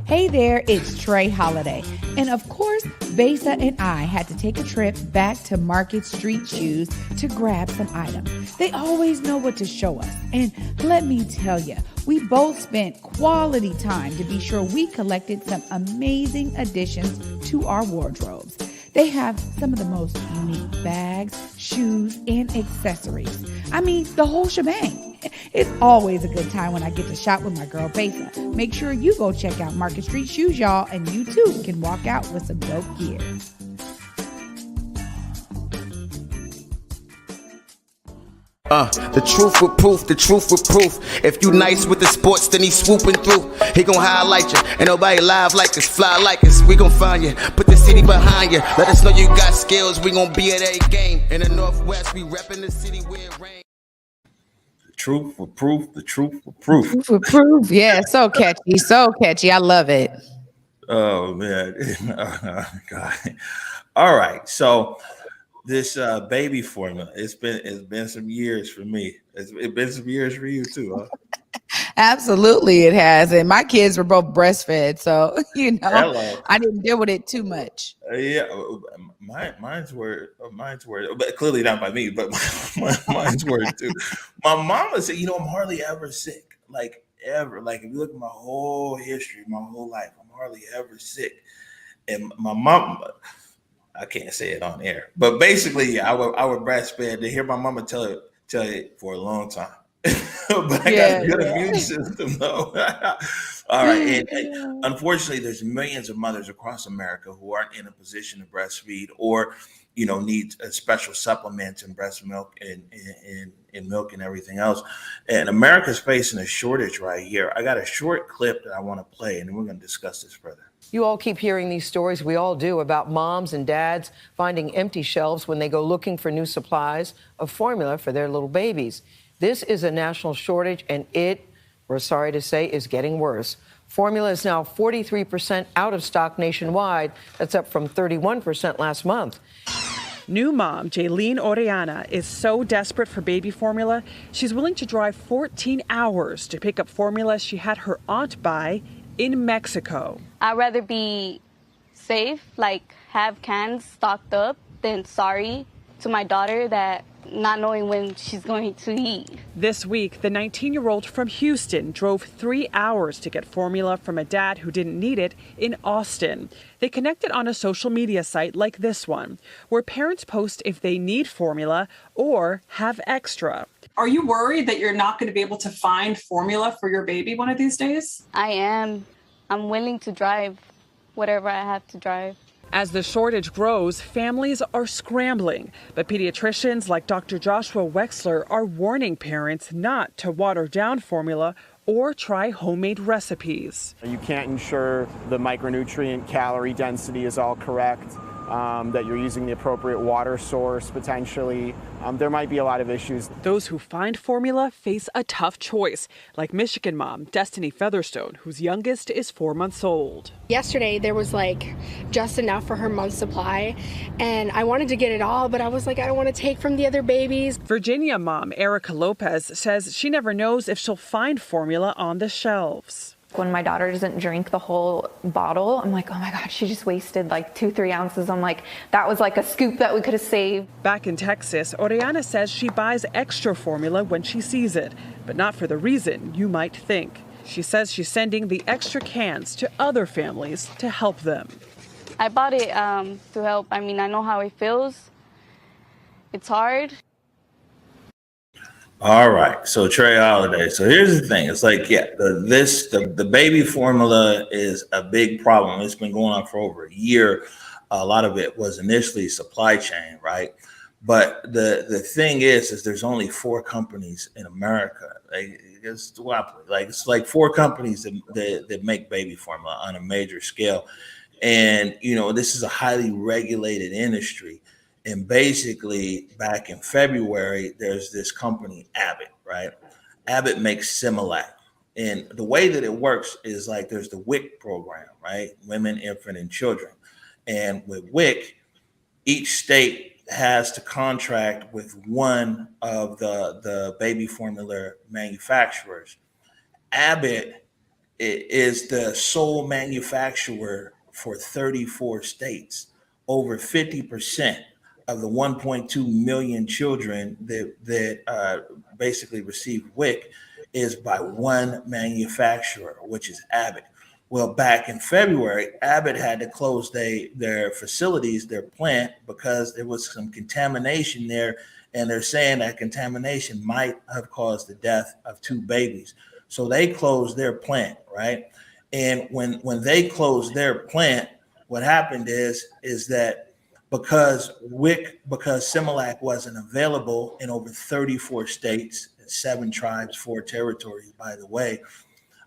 Hey there, it's Trey Holiday. And of course, Besa and I had to take a trip back to Market Street Shoes to grab some items. They always know what to show us. And let me tell you, we both spent quality time to be sure we collected some amazing additions to our wardrobes. They have some of the most unique bags, shoes, and accessories. I mean, the whole shebang. It's always a good time when I get to shop with my girl Besa. Make sure you go check out Market Street Shoes, y'all, and you too can walk out with some dope gear.
The truth with proof, the truth with proof. If you nice with the sports, then he swooping through. He gon' highlight you. Ain't nobody live like us, fly like us. We gon' find you, put the city behind you. Let us know you got skills, we gon' be at a game. In the Northwest, we reppin' the city where it rains.
Truth for proof, the truth for proof.
Truth for proof. Yeah, so catchy, so catchy. I love it.
Oh man. Oh, God. All right. So this baby formula, it's been some years for me. It's been some years for you too, huh?
Absolutely, it has. And my kids were both breastfed, so
Hello.
I didn't deal with it too much.
Yeah, mine's were, but clearly not by me, but mine's were too. My mama said, I'm hardly ever sick, like ever. Like if you look at my whole history, my whole life, I'm hardly ever sick. And my mom, I can't say it on air, but basically, I would breastfed to hear my mama tell it for a long time. But I got a good immune system though. All right. And unfortunately, there's millions of mothers across America who aren't in a position to breastfeed or, need special supplements and breast milk and milk and everything else. And America's facing a shortage right here. I got a short clip that I want to play, and then we're going to discuss this further.
You all keep hearing these stories, we all do, about moms and dads finding empty shelves when they go looking for new supplies of formula for their little babies. This is a national shortage, and it, we're sorry to say, is getting worse. Formula is now 43% out of stock nationwide. That's up from 31% last month.
New mom Jaylene Orellana is so desperate for baby formula, she's willing to drive 14 hours to pick up formula she had her aunt buy in Mexico.
I'd rather be safe, like have cans stocked up, than sorry to my daughter that not knowing when she's going to eat.
This week, the 19-year-old from Houston drove 3 hours to get formula from a dad who didn't need it in Austin. They connected on a social media site like this one, where parents post if they need formula or have extra.
Are you worried that you're not going to be able to find formula for your baby one of these days?
I am. I'm willing to drive whatever I have to drive.
As the shortage grows, families are scrambling, but pediatricians like Dr. Joshua Wexler are warning parents not to water down formula or try homemade recipes.
You can't ensure the micronutrient calorie density is all correct, that you're using the appropriate water source potentially. There might be a lot of issues.
Those who find formula face a tough choice, like Michigan mom Destiny Featherstone, whose youngest is 4 months old.
Yesterday there was just enough for her month's supply, and I wanted to get it all, but I was like, I don't want to take from the other babies.
Virginia mom Erica Lopez says she never knows if she'll find formula on the shelves.
When my daughter doesn't drink the whole bottle, I'm like, oh my God, she just wasted 2-3 ounces. I'm like, that was like a scoop that we could have saved.
Back in Texas, Orellana says she buys extra formula when she sees it, but not for the reason you might think. She says she's sending the extra cans to other families to help them.
I bought it to help. I mean, I know how it feels. It's hard.
All right, so Trey Holiday. So here's the thing: it's like, the baby formula is a big problem. It's been going on for over a year. A lot of it was initially supply chain, right? But the thing is there's only 4 companies in America. It's duopoly. It's like 4 companies that make baby formula on a major scale, and this is a highly regulated industry. And basically, back in February, there's this company, Abbott, right? Abbott makes Similac. And the way that it works is there's the WIC program, right? Women, Infant, and Children. And with WIC, each state has to contract with one of the baby formula manufacturers. Abbott is the sole manufacturer for 34 states. Over 50% of the 1.2 million children that basically receive WIC is by one manufacturer, which is Abbott. Well, back in February, Abbott had to close their facilities, their plant, because there was some contamination there, and they're saying that contamination might have caused the death of 2 babies. So they closed their plant, right? And when they closed their plant, what happened is that because Similac wasn't available in over 34 states, 7 tribes, 4 territories, by the way,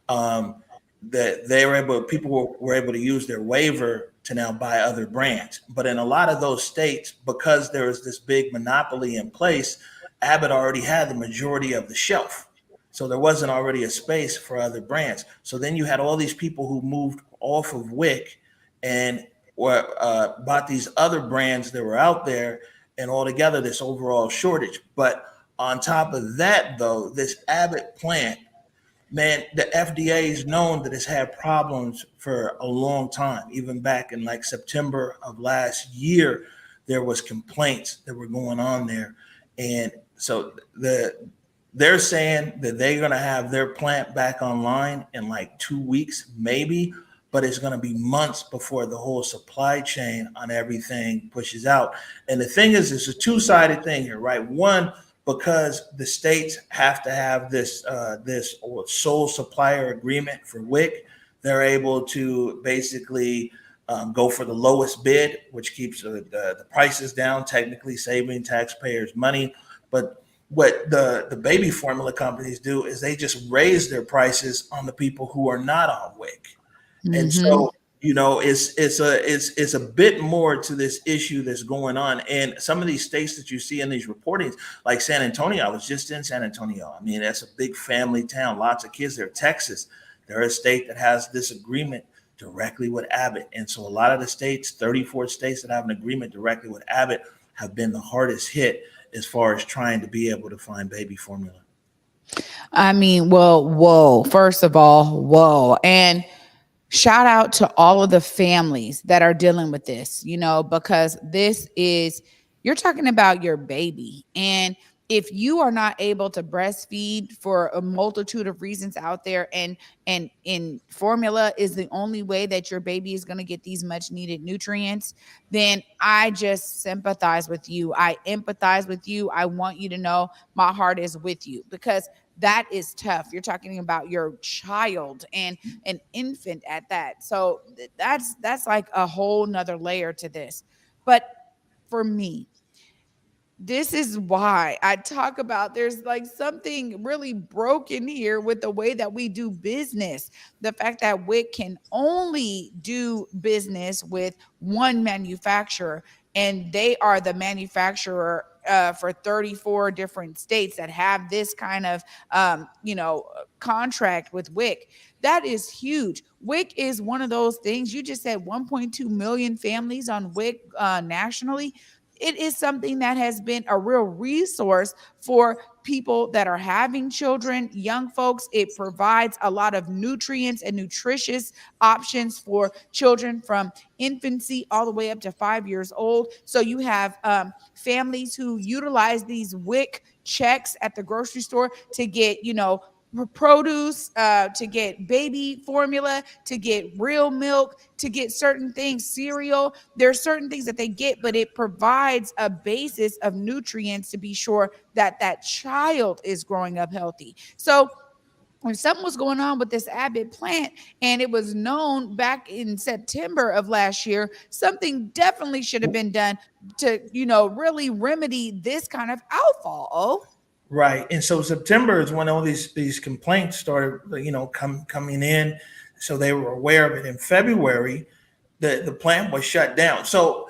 that people were able to use their waiver to now buy other brands. But in a lot of those states, because there was this big monopoly in place, Abbott already had the majority of the shelf. So there wasn't already a space for other brands. So then you had all these people who moved off of WIC and bought these other brands that were out there, and altogether this overall shortage. But on top of that, though, this Abbott plant, man, the FDA is known that it's had problems for a long time. Even back in September of last year, there was complaints that were going on there. And so they're saying that they're going to have their plant back online in 2 weeks, maybe, but it's going to be months before the whole supply chain on everything pushes out. And the thing is, it's a 2-sided thing here, right? One, because the states have to have this sole supplier agreement for WIC, They're able to basically go for the lowest bid, which keeps the prices down, technically saving taxpayers money. But what the baby formula companies do is they just raise their prices on the people who are not on WIC. And
Mm-hmm.
so, it's a bit more to this issue that's going on. And some of these states that you see in these reportings, like San Antonio, I was just in San Antonio. I mean, that's a big family town, lots of kids there. Texas, they're a state that has this agreement directly with Abbott. And so a lot of the states, 34 states that have an agreement directly with Abbott, have been the hardest hit as far as trying to be able to find baby formula.
I mean, well, whoa. First of all, whoa. And shout out to all of the families that are dealing with this, because you're talking about your baby. And if you are not able to breastfeed for a multitude of reasons out there, and in formula is the only way that your baby is going to get these much needed nutrients, then I just sympathize with you. I empathize with you. I want you to know my heart is with you, because that is tough. You're talking about your child and an infant at that. So that's like a whole nother layer to this. But for me, this is why I talk about there's like something really broken here with the way that we do business. The fact that WIC can only do business with one manufacturer, and they are the manufacturer for 34 different states that have this kind of contract with WIC. That is huge. WIC is one of those things. You just said 1.2 million families on WIC nationally. It is something that has been a real resource for people that are having children, young folks. It provides a lot of nutrients and nutritious options for children from infancy all the way up to 5 years old. So you have families who utilize these WIC checks at the grocery store to get, produce, to get baby formula, to get real milk, to get certain things, cereal. There's certain things that they get, but it provides a basis of nutrients to be sure that that child is growing up healthy. So when something was going on with this Abbott plant and it was known back in September of last year, something definitely should have been done to, really remedy this kind of outfall. Oh,
Right. And so September is when all these complaints started, coming in. So they were aware of it. In February, the plant was shut down. So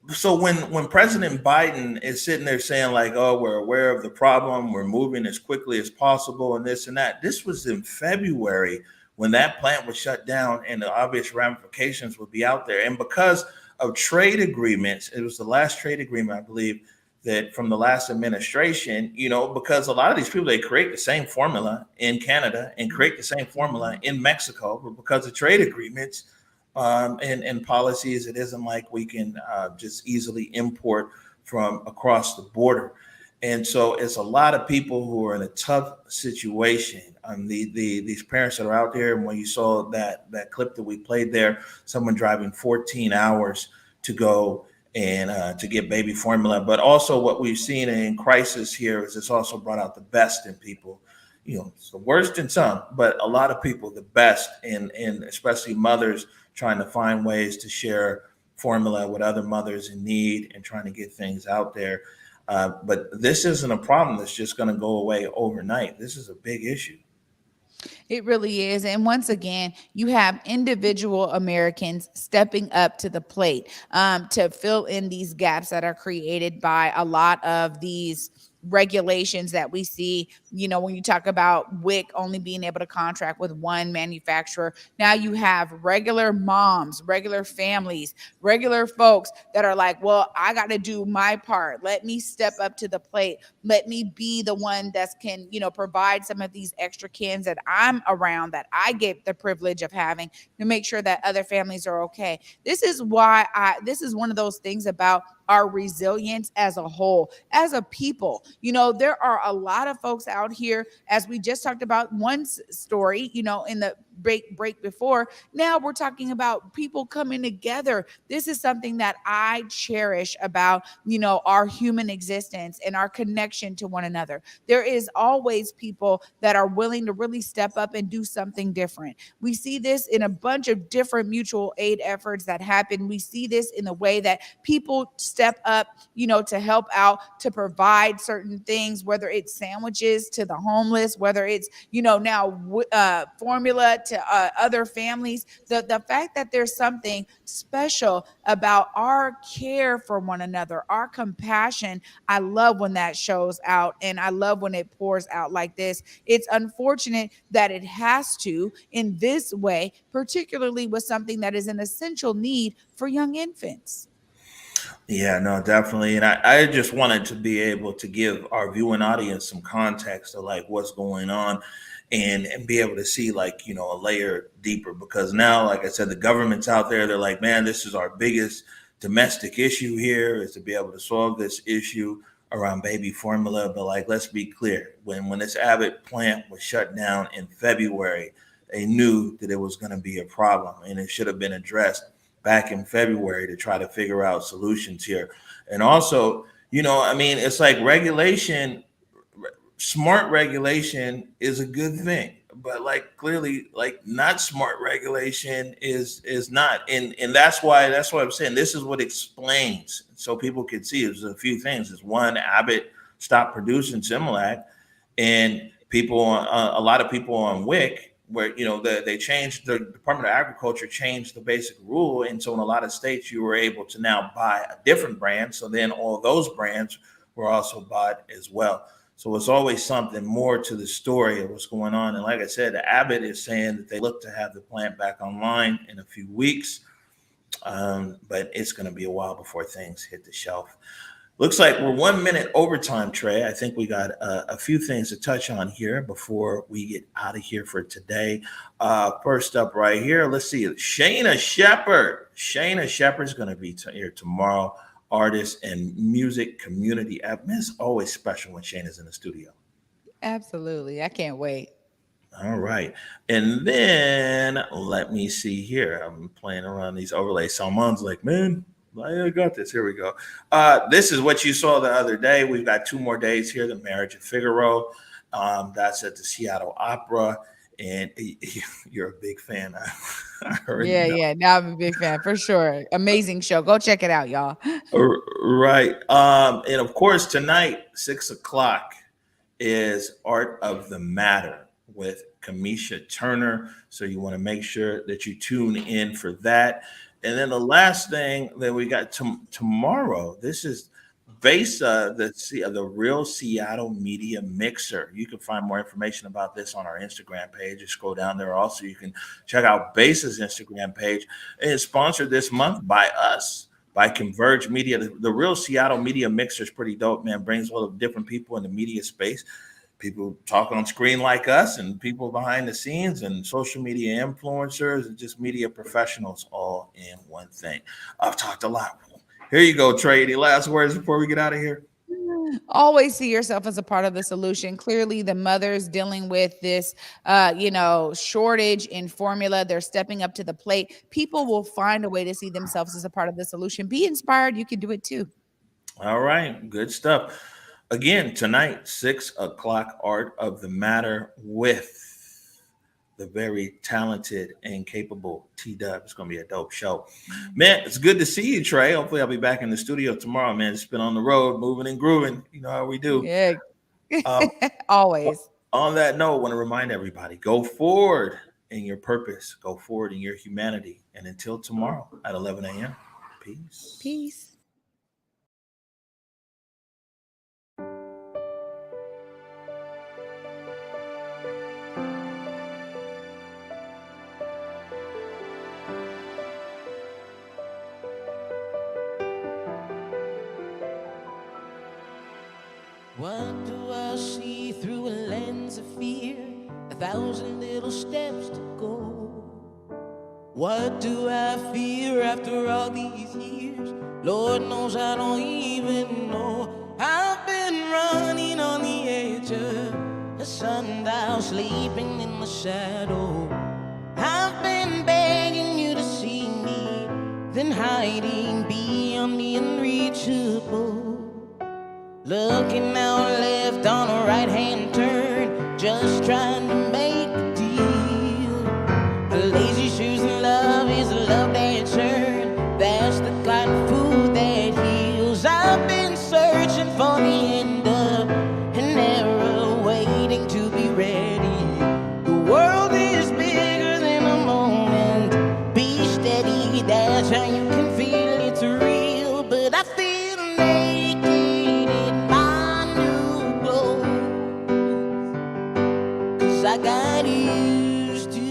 when President Biden is sitting there saying like, "Oh, we're aware of the problem, we're moving as quickly as possible," and this and that, this was in February when that plant was shut down, and the obvious ramifications would be out there. And because of trade agreements, it was the last trade agreement, I believe, that from the last administration, because a lot of these people, they create the same formula in Canada and create the same formula in Mexico, but because of trade agreements and policies, it isn't like we can just easily import from across the border. And so it's a lot of people who are in a tough situation. These parents that are out there, and when you saw that clip that we played there, someone driving 14 hours to go and to get baby formula. But also what we've seen in crisis here is it's also brought out the best in people. It's the worst in some, but a lot of people, the best, and especially mothers trying to find ways to share formula with other mothers in need and trying to get things out there. But this isn't a problem that's just going to go away overnight. This is a big issue.
it really is. And once again, you have individual Americans stepping up to the plate to fill in these gaps that are created by a lot of these regulations that we see. When you talk about WIC only being able to contract with one manufacturer, now you have regular moms, regular families, regular folks that are like, well, I got to do my part. Let me step up to the plate. Let me be the one that can, provide some of these extra cans that I'm around, that I get the privilege of having, to make sure that other families are okay. This is one of those things about our resilience as a whole, as a people. There are a lot of folks out here, as we just talked about one story, in the break before. Now we're talking about people coming together. This is something that I cherish about, our human existence and our connection to one another. There is always people that are willing to really step up and do something different. We see this in a bunch of different mutual aid efforts that happen. We see this in the way that people step up, to help out, to provide certain things, whether it's sandwiches to the homeless, whether it's, now formula to other families. The fact that there's something special about our care for one another, our compassion, I love when that shows out, and I love when it pours out like this. It's unfortunate that it has to in this way, particularly with something that is an essential need for young infants.
Yeah, no, definitely. And I just wanted to be able to give our viewing audience some context of like what's going on and be able to see like, a layer deeper, because now, like I said, the government's out there. They're like, man, this is our biggest domestic issue here, is to be able to solve this issue around baby formula. But like, let's be clear, when this Abbott plant was shut down in February, they knew that it was going to be a problem and it should have been addressed back in February to try to figure out solutions here. And also, it's like regulation, smart regulation is a good thing, but like clearly like not smart regulation is not. And that's why I'm saying this is what explains, so people can see there's a few things. Is one, Abbott stopped producing Similac, and a lot of people on WIC, where they changed, the Department of Agriculture changed the basic rule, and so in a lot of states you were able to now buy a different brand. So then all those brands were also bought as well. So it's always something more to the story of what's going on. And like I said, Abbott is saying that they look to have the plant back online in a few weeks, but it's going to be a while before things hit the shelf. Looks like we're 1 minute overtime, Trey. I think we got a few things to touch on here before we get out of here for today. First up right here, let's see. Shayna Shepherd. Shayna Shepherd's going to be here tomorrow. Artist and music community. It's always special when Shayna's in the studio.
Absolutely. I can't wait.
All right. And then let me see here. I'm playing around these overlays. Salman's like, man, I got this. Here we go. This is what you saw the other day. We've got 2 more days here. The Marriage of Figaro. That's at the Seattle Opera. And you're a big fan. I heard.
Yeah. Now I'm a big fan for sure. Amazing show. Go check it out, y'all.
Right. And of course, tonight, 6:00 is Art of the Matter with Kamisha Turner. So you want to make sure that you tune in for that. And then the last thing that we got tomorrow, this is VESA, the Real Seattle Media Mixer. You can find more information about this on our Instagram page. Just scroll down there. Also, you can check out VESA's Instagram page. And it's sponsored this month by us, by Converge Media. The Real Seattle Media Mixer is pretty dope, man. Brings all of different people in the media space. People talk on screen like us, and people behind the scenes, and social media influencers, and just media professionals all in one thing. I've talked a lot. Here you go, Trey. Any last words before we get out of here?
Always see yourself as a part of the solution. Clearly, the mothers dealing with this, shortage in formula, they're stepping up to the plate. People will find a way to see themselves as a part of the solution. Be inspired. You can do it too.
All right. Good stuff. Again, tonight, 6:00, Art of the Matter with the very talented and capable T-Dub. It's going to be a dope show. Man, it's good to see you, Trey. Hopefully I'll be back in the studio tomorrow, man. It's been on the road, moving and grooving. You know how we do.
Yeah. Always.
On that note, I want to remind everybody, go forward in your purpose. Go forward in your humanity. And until tomorrow at 11 a.m., peace.
Peace.
What do I see through a lens of fear? 1,000 little steps to go. What do I fear after all these years? Lord knows I don't even know. I've been running on the edge of a sundial, sleeping in the shadow. been hiding beyond the unreachable. Looking out left on a right-hand turn, just trying to make a deal. Lazy shoes and love is a love that churn. That's the kind of food that heals. I've been searching for the end of an era, waiting to be ready. The world is bigger than a moment. Be steady, that's how you can feel it's real. But I feel naked in my new clothes, 'cause I got used to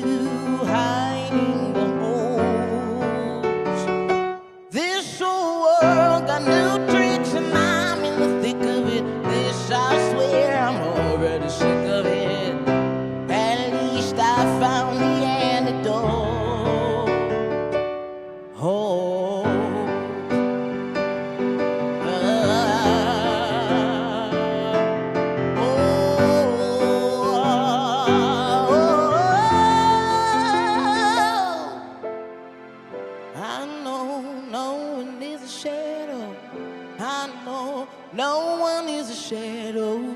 hiding the holes. This whole world got new tricks and I'm in the thick of it. This I swear I'm already sick of it. At least I found the antidote. Oh. I know no one is a shadow. I know no one is a shadow.